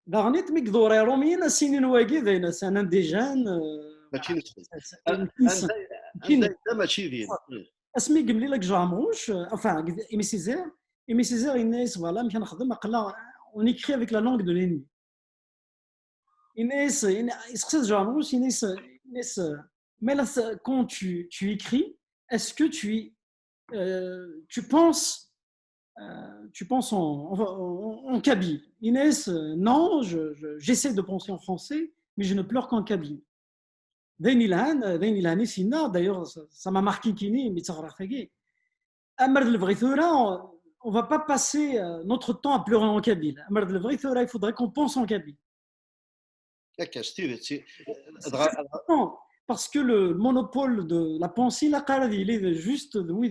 Darnit مقدور روميين سنين واجد c'est un indigène ماشي نسخ انت ماشي دين اسمي قبل لك جامروش enfin Aimé Césaire الناس فوالا مشى نخدم قلا on écrit avec la langue de l'ennemi الناس يسقسي جامروش الناس mais là quand tu écris est-ce que tu penses en kabyle. Inès, non, j'essaie de penser en français, mais je ne pleure qu'en kabyle. D'ailleurs, ça m'a marqué Kini, mais ça va faire. On ne va pas passer notre temps à pleurer en kabyle. Il faudrait qu'on pense en kabyle. Parce que le monopole de la pensée, il est juste, oui,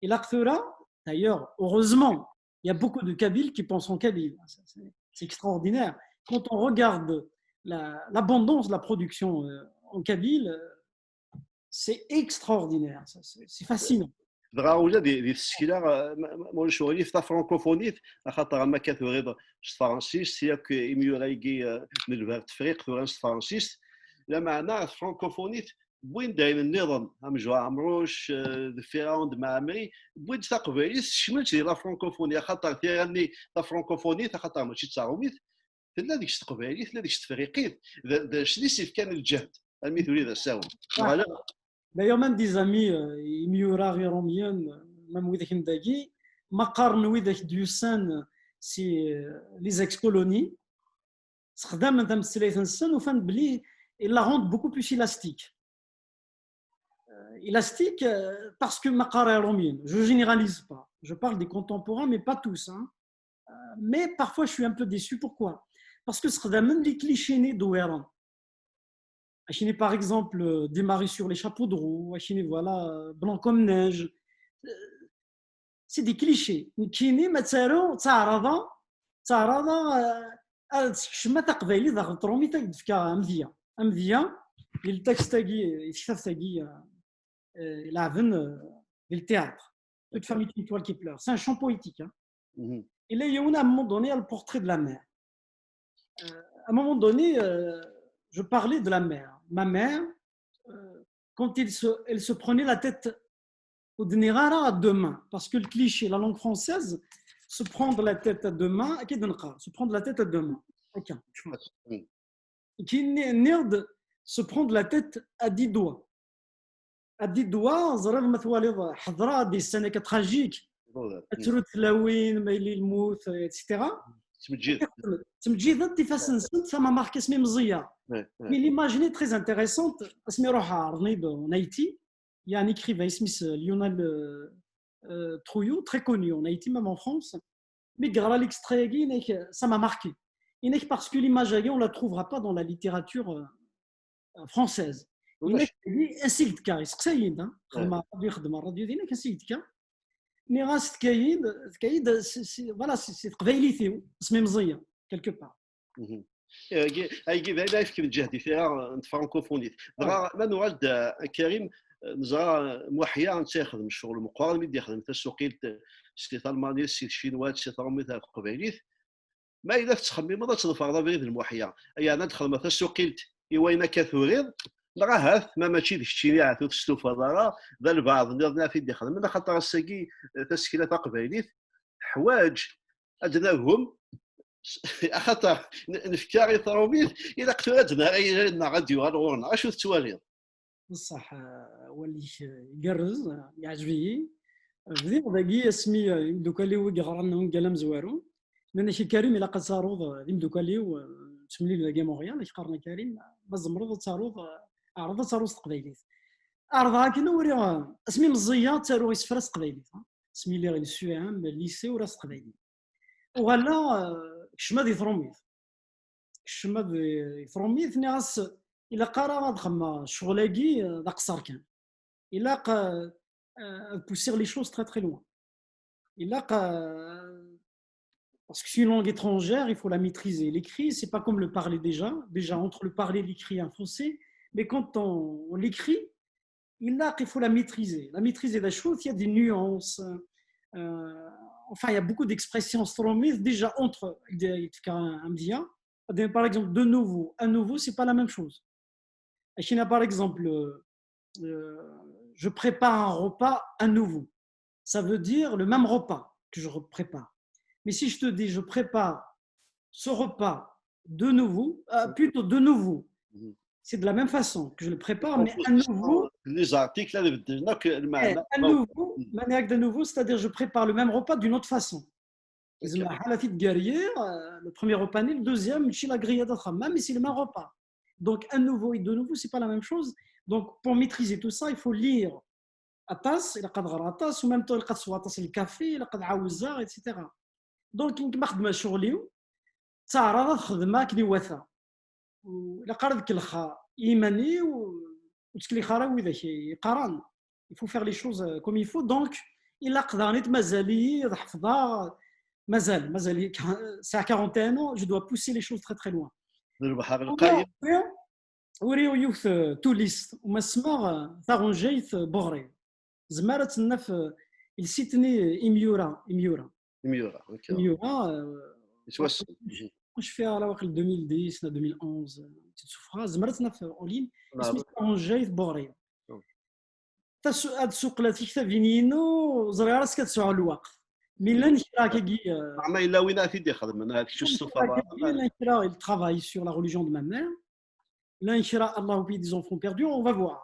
et l'acteur, d'ailleurs, heureusement, il y a beaucoup de Kabyles qui pensent en kabyle. C'est extraordinaire. Quand on regarde l'abondance de la production en kabyle, c'est extraordinaire. C'est fascinant. دغا ولا ديال التشكيله مول شغلي في فرانكوفونيت خاطر ما كتغيض فرانسيس ياك يميورايكي من الباب تفريق فرنسا فرانسيس لا معنى فرانكوفونيت بوين داين النظام مجوا عمروش فرعون معمري بوين تقبيلي شملت لا فرانكوفوني خاطر تيغني لا فرانكوفوني خاطر ماشي تساوميت لا ديك تقبيلي لا ديك تفريقيت شنو كان الجهد المثلي ذا ساوم. D'ailleurs, même des amis, ils même Ouidak Ndagi, Makarn Ouidak Dusan, c'est les ex-colonies. Ils la rendent beaucoup plus élastique. Élastique parce que Makar et Romien, je ne généralise pas. Je parle des contemporains, mais pas tous. Hein. Mais parfois, je suis un peu déçu. Pourquoi? Parce que c'est même les clichés nés d'Ouéran. Achine, par exemple, démarrer sur les chapeaux de roue, Achine, voilà, blanc comme neige. C'est des clichés. Kini, Matsaro, Tsarada, Shma Taqbaili, Romi, Taqdfka, Amvia, le texte il le théâtre. Toute famille d'une toile qui pleure. C'est un chant poétique. Hein. Et là, il y a à un moment donné le portrait de la mère. À un moment donné, je parlais de la mère. Ma mère, quand elle se prenait la tête au Dnerara à deux mains, parce que le cliché, la langue française, se prendre la tête à deux mains, se prendre la tête à deux mains. Okay. Qui nerd se prendre la tête à 10 doigts. À 10 doigts, حضرة des scènes tragiques, ترد لاوين ميلي الموت etc. تمجيدة ça m'a marqué اسمي مزية. Mais l'image est très intéressante. اسمي روحها رنيد en Haïti. Il y a un écrivain Lionel Trouillot, très connu en Haïti, même en France. Mais grâce à l'extrait, ça m'a marqué. Parce que l'image, on ne la trouvera pas dans la littérature française. إلا ولاش كاين أسيد كا يسقسايد خدمة راديو يخدم الراديو ديالنا كنسيد كا مي غاس تكايد فوالا سي تقبايليتي اسمي مزيان كالكو بار هاي لا يمكن الجهد فيها فرانكوفونيت دغا ما نوعد كريم نزرا موحيا نتاخذ من الشغل المقارن ملي يخدم في السوقيت سي الماني سي الشينوات سي رومي تاع القبيليت ما الا تخمم ما تظفر ضا بريد الموحيا اي انا دخل مثلا السوقيت ايوينا كثوريض راه هاث ما ماشي ديك الشيء عثو تستوفى ضرا ذا البعض نضنا في دي خدم من خاطر الساقي تسكيله قبيليت حواج ادناهم خاطر نفكاري طروبيل الى قتلتنا غيرنا غادي غورنا اشو تتوالي بصح ولي يقرز يعجبني بدي باقي اسمي دوكا اللي هو يغرنا كلام زوارو لان شي كريم الا قد صاروض دوكا تسمي لي باقي مونريال قرنا كريم بزمرض تصاروض عرض تصاروض قبيليت عرضها كنا وريها اسمي مزيه تارو يسفرس قبيليت اسمي لي غير السوام الليسي وراس قبيليت وغلا كشما دي ثروميت كشما دي ثروميت ناس الا قرا غاد خما شغلاكي دا قصر كان الا pousser les choses très très loin. Et là, parce que c'est une langue étrangère, il faut la maîtriser. L'écrit, c'est pas comme le parler déjà. Déjà, entre le parler et l'écrit, il y a un fossé. Mais quand on l'écrit, il faut la maîtriser. La maîtriser des choses, il y a des nuances. Enfin, il y a beaucoup d'expressions astronomiques déjà entre un dia. Par exemple, de nouveau. Un nouveau, c'est pas la même chose. Par exemple, je prépare un repas à nouveau. Ça veut dire le même repas que je prépare. Mais si je te dis je prépare ce repas de nouveau, plutôt de nouveau, c'est de la même façon que je le prépare, mais à nouveau. Manière de nouveau, c'est-à-dire je prépare le même repas d'une autre façon. Le premier repas, le deuxième, mais c'est le même repas. Donc, un nouveau et de nouveau, c'est pas la même chose. Donc, pour maîtriser tout ça, il faut lire Atas, il a قد Atas, ou même temps il a soit Atas le café, il a قد عاوزة, etc. Donc, إنك ما خدمة شغلي تعرض خدمة كني وثا. وإلا قرد كلخا إيماني وتكلي خراوي ذاك يقران. Il faut faire les choses comme il faut. Donc, il a قدرنيت مازالي حفظها مازال c'est à 41 ans, je dois pousser les choses très très loin. البحر القايم وريو يوث توليست وما سماغ ثاغونجيث بوغري زمارة النف السيتني إميورا واش فيها على وقت 2010 2011 تتسفرا زمرتنا في اولين اسمي ثاغونجيث بوغري هاد السوق لا تيكتا فينينو زري راسك تسوع الوقت ميلان كي ما الا وين في دي خدم هذاك شو السفر il travaille sur la religion de ma mère. L'inchira Allah au pays des enfants perdus, on va voir.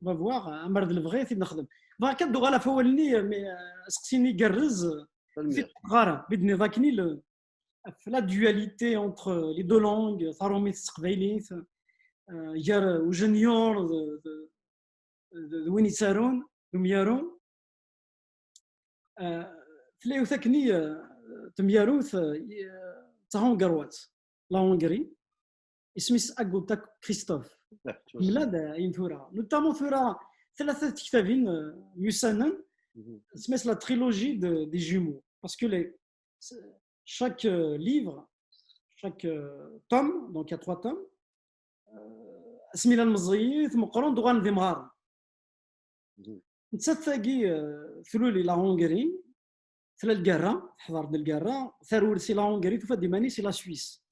On va voir. Un marde le vrai, c'est نخدم. ضاك دوغا لا فولني سقسيني قرز في غاره بدني ضاكني la dualité entre les deux langues, ثاروميت تقبايليت جار وجنيور وين يسارون وميارون تلاقيو ثاكني تمياروث تاعهم قروات لا هونغري اسميس أقولتك كريستوف ملاد أين ثورة نوتامون ثورة ثلاثة كتابين يسنن اسميس لا تريلوجي دي جيمو باسكو chaque livre chaque tome donc il y a 3 tomes اسمي المزيت مقرون دوغان دي مغار نتساقي ثلولي لا هونغري ثلا القاره حضر القاره ثرول سي لا هونغري تفدي ماني سي لا سويس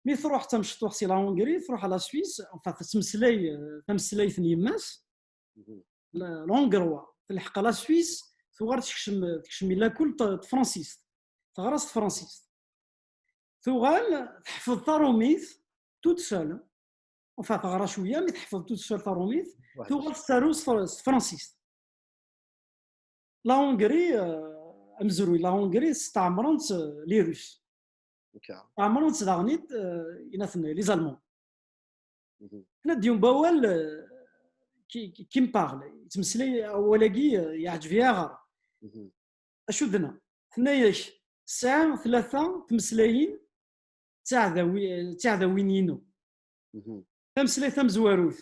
مي تروح تمشطوح سي لا هونغري تروح على سويس enfin تمسلاي ثنيماس لونغروا تلحق لا سويس ثوار تكشم لا كل فرانسيس تغرس فرانسيس ثوغال تحفظ ثاروميث توت سول enfin تغرا شويه مي تحفظ توت سول ثاروميث ثوغال تساروس فرانسيس لا هونغري امزروي لا هونغري استعمرت لي روس استعمرت داغنيت يناثن لي زالمون حنا ديون باوال كي مبارل يتمسلي اولاكي يعجب فيها غار اشو دنا حنايا ساعه 3 تمسلايين تاع ذا وينينو تمسلي ثم زواروث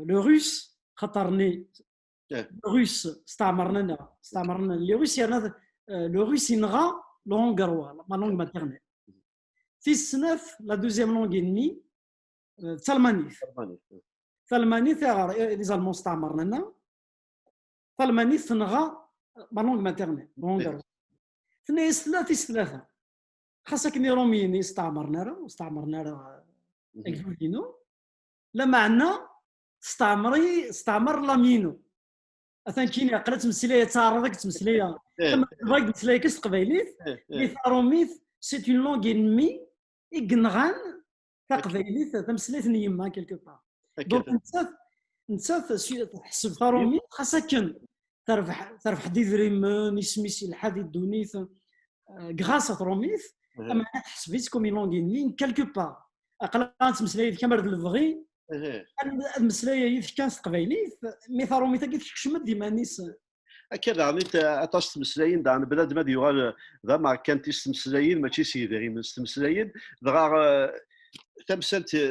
لو روس خطرني روس استعمرنا لي روس يعني لو روس ينغى لونغروا ما لونغ ماتيرنيل في السنف لا دوزيام لونغ انمي تالمانيث تالمانيث لي زالمون استعمرنا تالمانيث تنغى ما لونغ ماتيرنيل لونغروا ثنيس ثلاثة خاصك ني روميين استعمرنا اكزولينو لا معنى استعمر لامينو اثن كاين عقله تمثيليه تعرضك تمثيليه كما بغيت تمثيليه كاس قبايليت لي ثاروميث سي اون لونغ انمي اغنغان تقبايليت تمثيليه نيما كيلكو با دونك انت تحسب ثاروميث خاصك تربح ديفريمون يسميسي الحديد دونيث غراس ثاروميث اما تحسبيت كوم لونغ انمي كيلكو با عقله تمثيليه كما رد الفغي المسلايه كان قبايلي مي ثاروميتا كيتكشمد ديما نيس اكيد عميت اتاش مسلايين دان بلاد ما ديوغال ذا ما كانت مسلايين ماشي سي فيري مسلايين دغا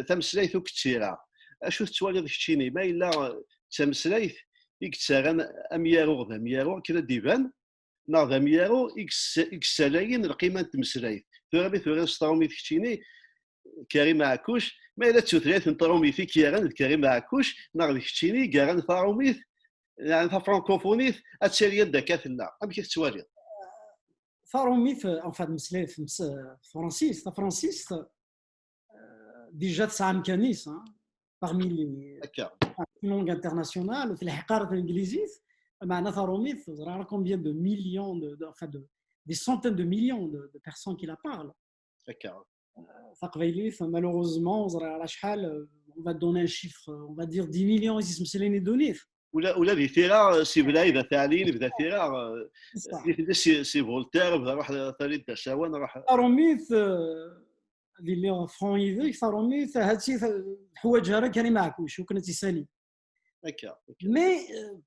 تمسلايث كثيره اشوف توالي داكشيني ما الا تمسلايث يكتسغن اميارو ذا كذا ديفان نا ذا ميارو اكسلاين القيمه تمسلايث ثوري ستاوميت كتشيني كريم عكوش ما إلا تثلاث نطرومي في كيران كريم عكوش نغلق كتشيني كاران ثاروميث يعني فرانكوفونيث أتسالي الدكات لا أم كيف توالي ثاروميث أو فاد مسلاف فرانسيس ديجا 9 مكانيس parmi les langues internationales في الحقارة الإنجليزية معنا ثاروميث راه combien de millions des centaines de millions de personnes qui la parlent. D'accord. Malheureusement, on va donner un chiffre, on va dire 10 millions ici, c'est les données. ولا في ثيرا سي بلايده ثالين بدا ثيرا سي فولتير بدا روح ثالث تساوان راح ثاروميث اللي فرونيفي ثاروميث هادشي الحوايج هذا كان معكوش وكنا تيسالي مي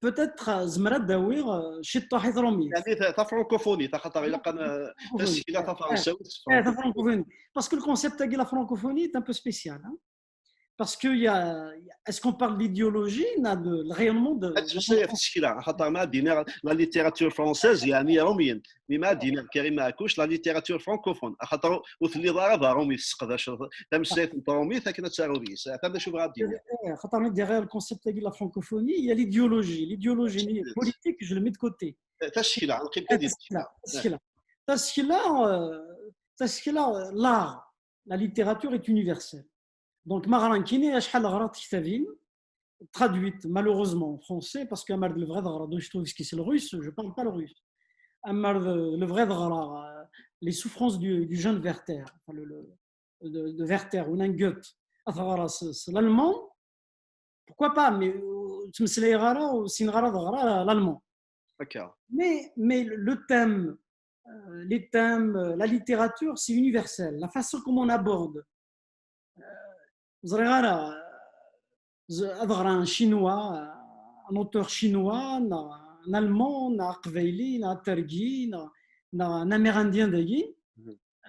بوتيتر زمرا داوير شي طاحي ثاروميث يعني تا فرانكوفوني تا خاطر الا كان تسكيله تا فرنساوي تا فرانكوفوني باسكو الكونسيبت تاع لا فرانكوفوني est un peu spécial parce que est-ce qu'on parle d'idéologie de le rayonnement de la littérature française يعني روميين بما دينا كريم عكوش لا littérature francophone خاطر وثلي ضربها رومي سقداش تمسيت رومي ثكنا تساروبيس هذا شو غادي خاطر derrière le concept de la francophonie il y a l'idéologie politique je le mets de côté تشكيله l'art la littérature est universelle. Donc, Marankini, Ashhal Gharat Kitavin, traduite malheureusement en français, parce que le vrai Gharat, je trouve que c'est le russe, je ne parle pas le russe. Le vrai Gharat, les souffrances du jeune Werther, de Werther, ou d'un Goethe, c'est l'allemand, pourquoi pas, mais c'est l'allemand. Mais le thème, les thèmes, la littérature, c'est universel. La façon comme on aborde. Un chinois, un auteur chinois, un allemand, un qvaili, un tergi, un amérindien d'Agui,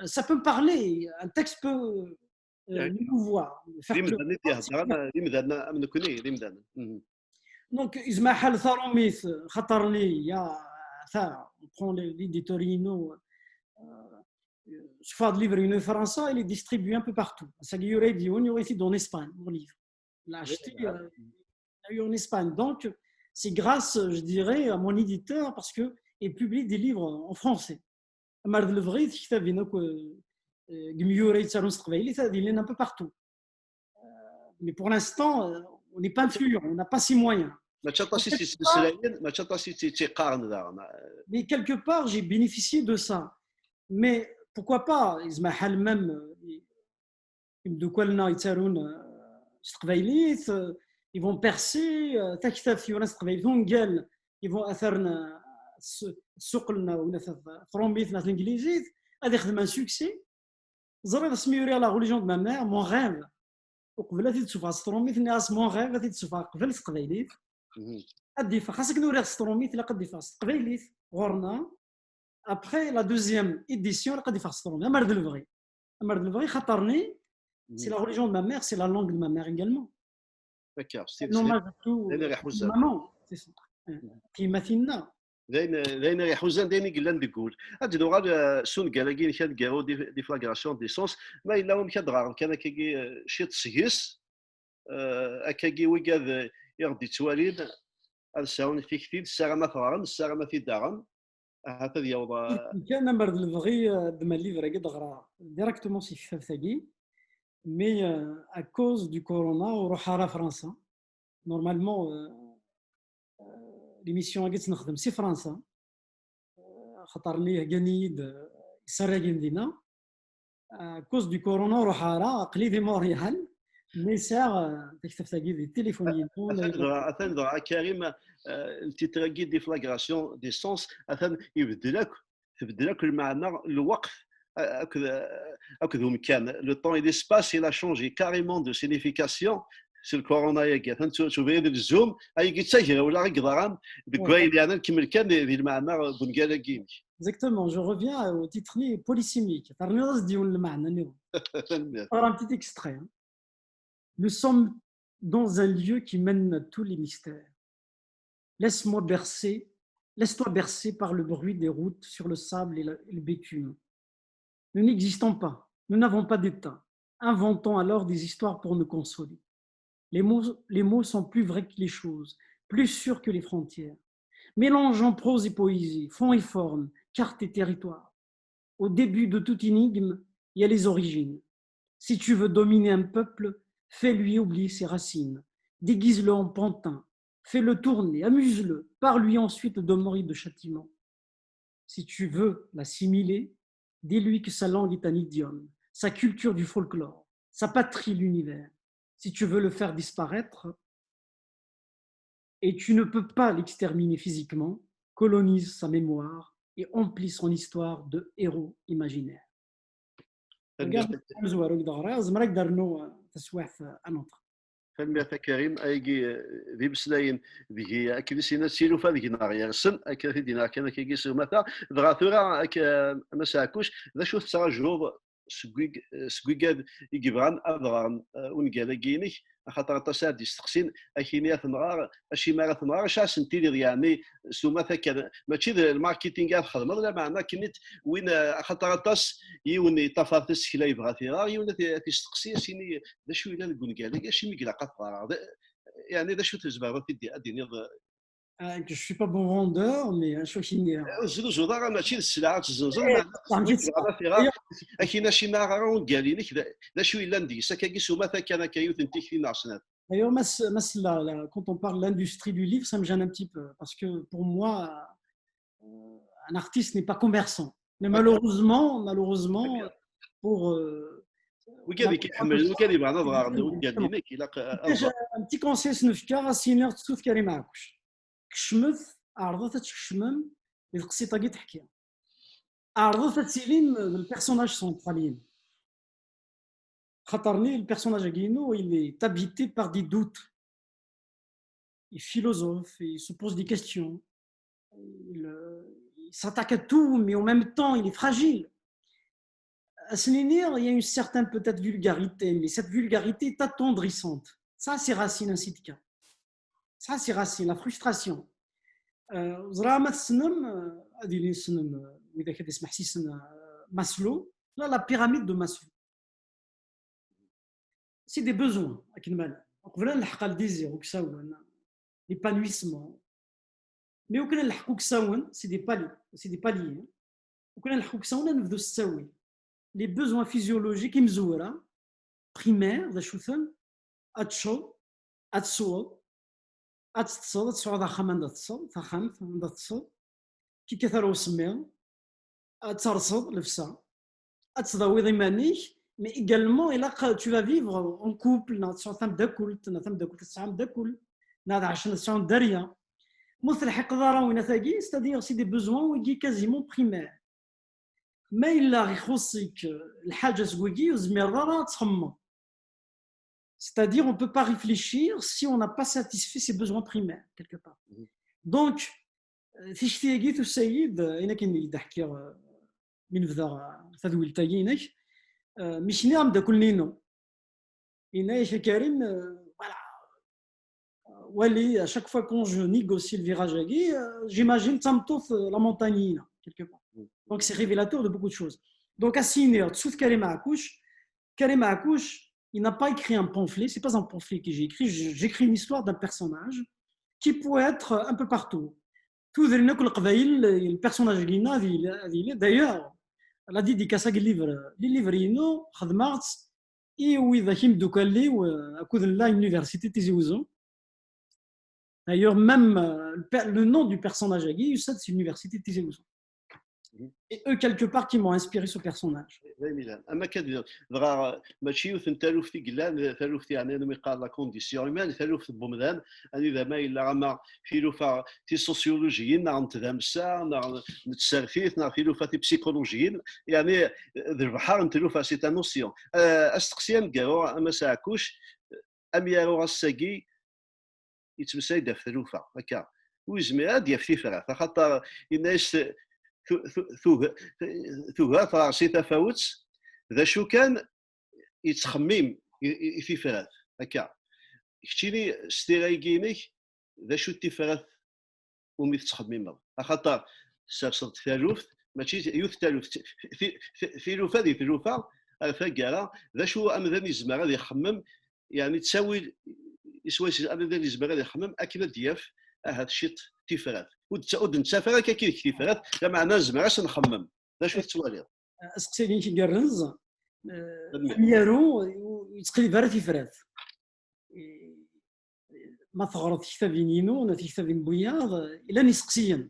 ça peut me parler. Un texte peut nous voir. Donc, Ismaël Tharomith, Khatarli, on prend l'éditorino. Ce fond de livre en français, il est distribué un peu partout. Ça y aurait dit, on y aurait été en Espagne, mon livre. L'a acheté en Espagne. Donc, c'est grâce, je dirais, à mon éditeur parce qu'il publie des livres en français. Marde le vrai, il y a un peu partout. Mais pour l'instant, on n'est pas influent, on n'a pas ces moyens. Mais quelque part, j'ai bénéficié de ça. Mais pourquoi pas, Ismaël même, de quoi ils vont percer, ils vont faire un succès. La religion de ma mère, mon rêve, mon rêve, après la deuxième édition, il y a Amar Delvry. Amar Delvry, Khatarni, C'est la religion de ma mère, c'est la langue de ma mère également. D'accord. Non, moi, je tout. Maman, c'est ça. Qui m'a fait na. لين يحوزان ديني قلان ديكول هاد دوغال سون كالاكين كان كاو دي فلاغراسيون دي سونس ما الا هم كدغار كان كي شي تسيس اكاكي ويكاد يغدي توالين الساون في كثير الساعه ما فغارن الساعه ما في داغن هذا يوضا كان مرض البغي دما ليفر قد غرا ديريكتومون سي في ثاقي مي ا كوز دو كورونا وروح على فرنسا نورمالمون ليميسيون قلت نخدم سي فرنسا خطر ليه قنيد يسرق مدينه كوز دو كورونا روح على قلي في مونريال مي ساغ تكتب ثاقي دي تليفونين اثن كريم انت تلاقي دي فلاغراسيون دي سونس اثن يبدلك المعنى الوقت هكذا مكان لو طون اي ليسباس il a changé carrément de signification سي الكورونا ياك اثن تشوف هذا الزوم اي كيتسجل ولا غيقدران بكوايل يعني كيما كان ذي المعنى بنقالا كيمي Exactement, je reviens au titre polysémique. Un petit extrait. Nous sommes dans un lieu qui mène à tous les mystères. Laisse-toi bercer par le bruit des routes sur le sable et le bétume. Nous n'existons pas, nous n'avons pas d'état. Inventons alors des histoires pour nous consoler. Les mots sont plus vrais que les choses, plus sûrs que les frontières. Mélangeons prose et poésie, fond et forme, carte et territoire. Au début de toute énigme, il y a les origines. Si tu veux dominer un peuple, fais-lui oublier ses racines. Déguise-le en pantin, fais-le tourner, amuse-le, parle-lui ensuite de mort et de châtiment. Si tu veux l'assimiler, dis-lui que sa langue est un idiome, sa culture du folklore, sa patrie l'univers. Si tu veux le faire disparaître, et tu ne peux pas l'exterminer physiquement, colonise sa mémoire et emplit son histoire de héros imaginaires. فالميرتا كريم ايجي ذي بسلاين ذي اكيد سينا سيلو فهذيك نار يرسم اكيد دينا كان كيجي سماتا دغا ثورا ما ساكوش ذا شو تساجو سكويكاد يجبران ادغان ونقال كينيك خاطر تصاد يستقسين اكيني ثمار اشي ما ثمار شا سنتي يعني سماتا كان ماشي الماركتينغ خدمه لا معنى كنيت وين خاطر تص يوني تفاصيل كلا يبغى فيها يوني تستقسي سيني ذا شو الا نقول قال شي ميقلا قطره يعني ذا شو تزبر في الدنيا Je ne suis pas bon vendeur, mais je suis chimien. الزوج راه ماشي السلعه تزوج اكينا شي نهار قال لي لا شو الا ندي سكاكي سوما كان كيوت انت في ناسنات. D'ailleurs, quand on parle de l'industrie du livre, ça me gêne un petit peu parce que pour moi, un artiste n'est pas commerçant. Mais malheureusement, pour un petit conseil, c'est de signer tout ce qui est معكوش. كشمت عرضت تكشمم القصيده كي تحكيها عرضت تسيلين البيرسوناج سونترالين خاطرني البيرسوناج كينو il est habité par des doutes, il philosophe, il se pose des questions, il s'attaque à tout mais en même temps il est fragile. À Snénir, il y a une certaine peut-être vulgarité, mais cette vulgarité est attendrissante. Ça c'est Racine ainsi de cas. Ça c'est Racine, la frustration. زرا تسنم هذه اللي نسنم واذا كان تسمح سن ماسلو لا بيراميد دو ماسلو سي دي بوزوان اكمل قبل نلحق الديزير وكساون ليبانويسمون مي وكنا نلحقو كساون سي دي بالي وكنا نلحقو كساون نبداو الساوي لي بوزوان فيزيولوجيك مزوره بريمير ذا شوثن اتشو اتسو أتصل تصعد خمن تصل فخمت تصل كي كثروا سمير أترصد لفسا أتضوي مانيك mais également et là tu vas vivre en couple نتصعد داكل تسعم داكل نادع عشان تسعم داريا مثل حقدره وين ثاقي c'est-à-dire c'est des besoins ويجي quasiment primaires ما إلا يخصك الحاجة سكويكي وزمير راه تخمم. C'est-à-dire, on ne peut pas réfléchir si on n'a pas satisfait ses besoins primaires, quelque part. Donc, si je t'ai dit tout ça, il y a qui d'ahkir min vdar tadwil tayinach, مش نعم ده كل نينو Et chez Karim, voilà, Wally, à chaque fois quand je négocie le virage à Guy, j'imagine Tamtouf, la montagne, quelque part. Donc c'est révélateur de beaucoup de choses. Donc à Siner, sauf Karim Akouch, il n'a pas écrit un pamphlet, c'est pas un pamphlet que j'écris une histoire d'un personnage qui peut être un peu partout. Tout le personnage d'ailleurs, la dédicace du livre, les livres, خدمات et وإذا كيم دوكالي وأكود لا université Tizi Ouzou. D'ailleurs, même le nom du personnage à Guy, c'est l'université de Tizi Ouzou. Et eux, quelque part, qui m'ont inspiré ce personnage. جميل اما كان دغا ماشي وثنتالوف في قلان ثالوف يعني انه يقال لا كونديسيون هيومان ثالوف بومدان اني اذا ما الا غما فيلوفا تي سوسيولوجيين نا نتدامسا نا نتسالفيت نا فيلوفا تي بسيكولوجيين يعني البحر نتلوفا سي تا نوسيون استقسيان كاو اما ساكوش ام يارو غاساكي يتمساي دا ثلوفا هكا ويزمي ديال في فراغ خاطر الناس ثوها فراسي تفاوت ذا شو كان يتخمم في فراغ هكا كتيني ستيرايكينيك ذا شو تفراغ ومي تخمم خاطر سابسط ثالوث ماشي يوث ثالوث في لوفا دي ثلوفا فكارا ذا شو امذان يزمر غادي يخمم يعني تساوي يسوي امذان يزمر غادي يخمم اكيد دياف هذا الشيء تفرات ود نسافر كي تفرات لا معنى زعما اش نخمم لا شو التوالي اسقسي كي كرنز ميارو يتقلب على تفرات ما ثغرت كتابينينو ولا كتابين بوياض الا نسقسيا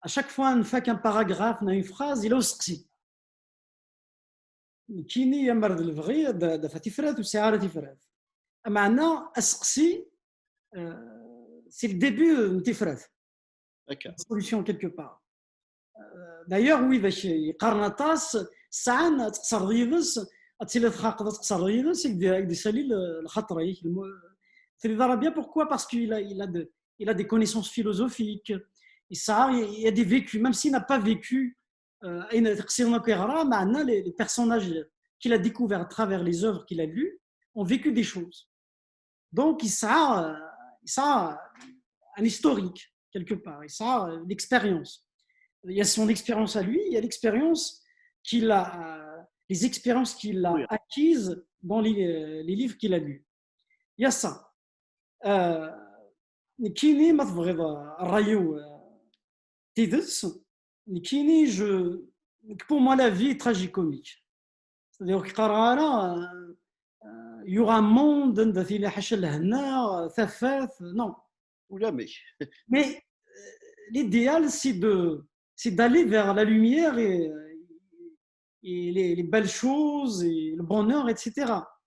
اشاك فوا نفاك ان باراغراف نا اون فراز الا سقسي كيني يا مرد البغي دفا تفرات وسعاره تفرات معنى اسقسي c'est le début de Tifrat. Okay. Solution quelque part. D'ailleurs, oui, Karnatas, San, Tsardivus, Atilet Hakda Tsardivus, c'est des salils le Khatraï. C'est bien pourquoi? Parce qu'il a des connaissances philosophiques. Et ça, il y a des vécus, même s'il n'a pas vécu, les personnages qu'il a découverts à travers les œuvres qu'il a lues ont vécu des choses. Donc, ça un historique quelque part, et ça l'expérience. Il y a son expérience à lui, il y a l'expérience qu'il a, les expériences qu'il a acquises dans les livres qu'il a lus. Il y a ça. Kini ma tbغيض الرايو تيدس كيني je pour moi la vie est tragicomique. C'est-à-dire que قرارة il y aura un monde non. Mais l'idéal, c'est d'aller vers la lumière et les belles choses et le bonheur, etc.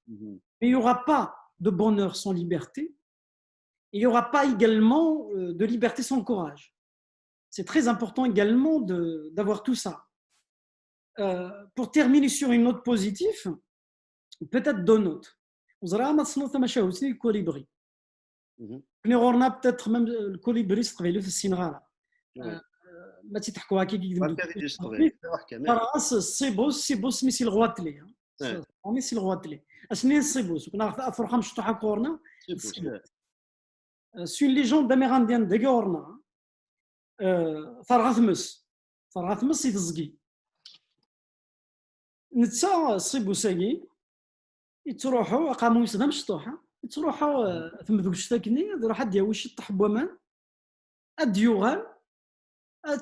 Mais il n'y aura pas de bonheur sans liberté. Et il n'y aura pas également de liberté sans courage. C'est très important également d'avoir tout ça. Pour terminer sur une note positive, peut-être deux notes. Vous aurez un colibri. كنا peut-être même le colibri تقبيلو في السنغال ما تيضحكوا هكا كيكذبوا راس السيبوس ميسي الغواتلي ميسي الغواتلي اسني السيبوس كنا افرخه مشطوحه كورنا سي une légende amérindienne de Gorna ثرغثمس يتزقي نتا السيبوساكي يتروحوا قاموا يسدها مشطوحه تروحوا ثم ذوك الشتاكني يروح حد يوش يطيح بوامان اديوغال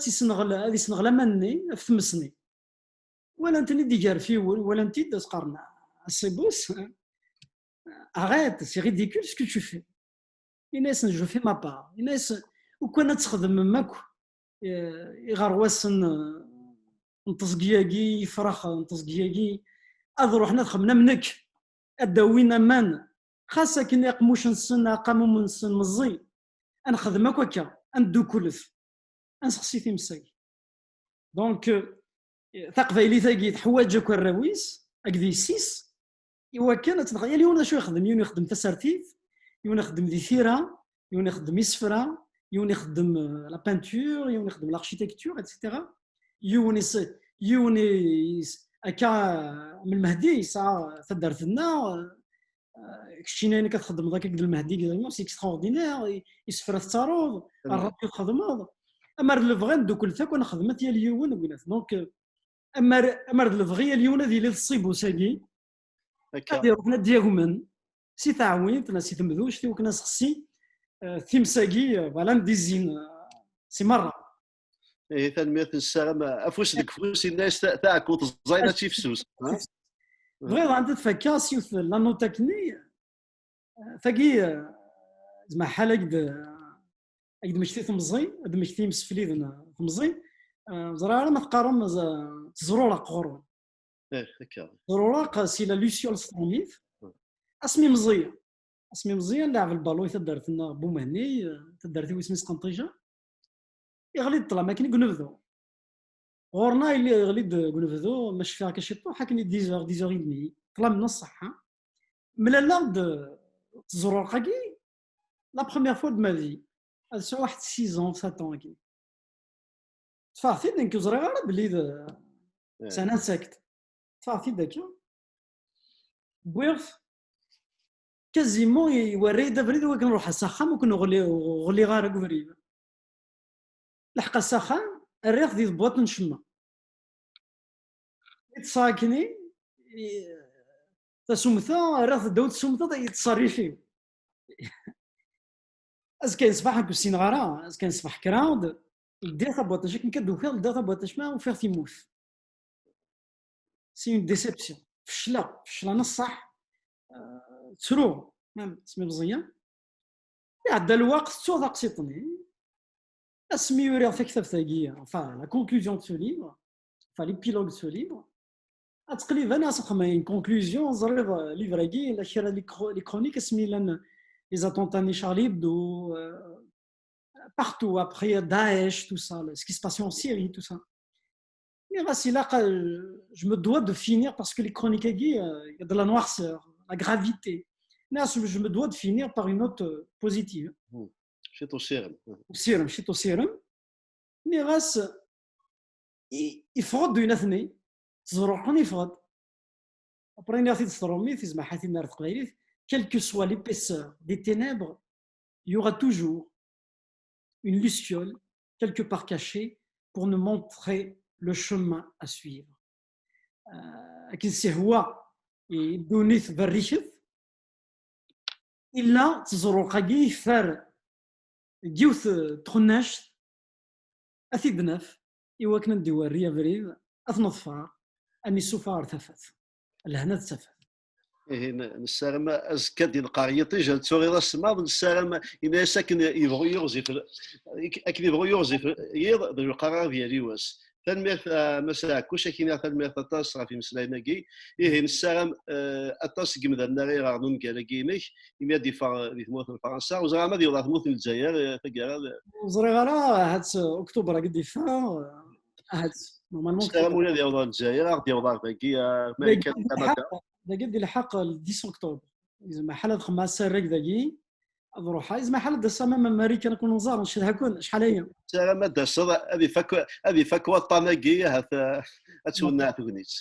تيسنغل هذه سنغلا مني في مسني ولا انت اللي ديجار فيه ولا انت تقارنا السيبوس arrête c'est ridicule ce que tu fais الناس je fais ma part الناس وكنا تخدم ماكو يغار واسن نتصقياكي فراخ نتصقياكي اضروح نخمنا منك اداوينا مان خاصة كنا يقموش نسن قاموا نسن مزي أنا خدمك وكا أندو كلف أنسخسي تمساي دونك ثقفايلي ثاقيت حواجك الرويس أكذي سيس إوا كانت تغير يونا شو يخدم يون يخدم تسارتيف يون يخدم دي ثيرا يون يخدم يسفرا يون يخدم لا بانتور يون يخدم لاركتيكتور اتسيتيرا يون أكا من المهدي ساعة تدرتنا كشتينا كتخدم ذاك المهدي قال سي اكستراوردينير يسفر التعارض الراديو خدمه اما الفغان دوك ثاك وانا خدمت يا اليوم قلت دونك اما الفغي اليوم ديال الصيب وساقي هادي رحنا ديالهم سي تعوينت ناس تمذوش تي وكنا سخسي ثيمساقي فوالا نديزين سي مره ايه تنمية السلام افوس ديك فوس الناس تاعك وتزاينه شي فسوس بغيت عندي تفكا سيوث لا نوتا كني ثاقي زعما حال هكذا مشتي تمزي هاد مشتي مسفلي تمزي زرا ما تقارن تزروراق غرون هكا زروراق سي لا لوسيول سترونيث اسمي مزيان لاعب البالو تدارت لنا بومهني تدارت واسمي سقنطيجه يغلي طلع ما كاين قنفذو غورنا اللي يغلي قنفذو ماشي فيها كشي طوح كاين 10 دمي طلع من الصحه ملالا تزروراقي لا بروميير فوا دو ما في هذا واحد 6 7 كي تفاحتي ديك زريغه بلي سنه ساكت تفاحتي داك بويرف كازيمون يوري دافريد وكن نروح السخان وكن غلي غارق فريد لحق السخان الريح ديال بواط نشمه يتساكني تسمثا الريح داود سمثا يتصري فيه از كاين صباح كوسين غارا از كاين صباح كراود دير تبوطاش كي كدو فيها دير تبوطاش ما وفيها تيموت سي اون ديسيبسيون فشله نصح ترو مام سمي مزيان يعدى الوقت تو تقسيطني اسمي يوري في كتاب ثاقيه فا لا كونكلوزيون دو سو ليفر فا ليبيلوغ دو سو ليفر تقريبا انا صخمين كونكلوزيون زريف ليفراكي لا شيرا لي كرونيك اسمي لان les attentats de Charlie Hebdo, partout, après Daesh, tout ça, ce qui se passait en Syrie, tout ça. Mais c'est là que je me dois de finir parce que les chroniques, il y a de la noirceur, la gravité. Mais je me dois de finir par une note positive. C'est au sérum. C'est au sérum. Mais il faut d'une année, il faut. Après, il y a des stromés, il y a des stromés, quelle que soit l'épaisseur des ténèbres, il y aura toujours une luciole quelque part cachée pour nous montrer le chemin à suivre. لكن سي هو يدونيث بالريشف إلا تزروقاكي فار جيوث تخناش أثي بنف إوا كنا نديو الريا فريد أثنظفار أني سوفار ثفت لهنا تثفت إيه نسالم أزكى ديال القرية تيجا توري السماض نسالم إن ساكن يبغوا يغزف أكن يبغوا يغزف يض القرار ديالي واس تنمير مساء كلشي كاين تنمير تاس في مسلايناكي إيه نسالم أتاس كمدنا غير غنون كالاكينيك إما دي ثموت فرنسا وزرا ما ديال ثموت الجزائر تقال وزرا غرا هاد أكتوبر قد دفاع هاد نورمالمون نسالم ولا ديال الجزائر ديال باكي أمريكا داك الحق 10 اكتوبر زعما حال خماسه رك داكي نروح زعما حال دسا ما امريكا نكون نزار نشد هكون شحال هي سلام دسا هذه فكوه طناقيه هذا اتسونا تغنيت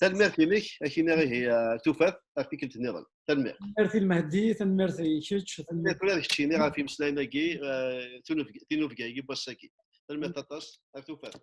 تنمير كينيك اكينا غير هي توفات فيك النظام تنمير ميرثي المهدي تنميرثي كيتش تنمير كل هذاك الشيء راه في مسلايناكي تنوف كاي بوساكي تنمير تاطاس توفات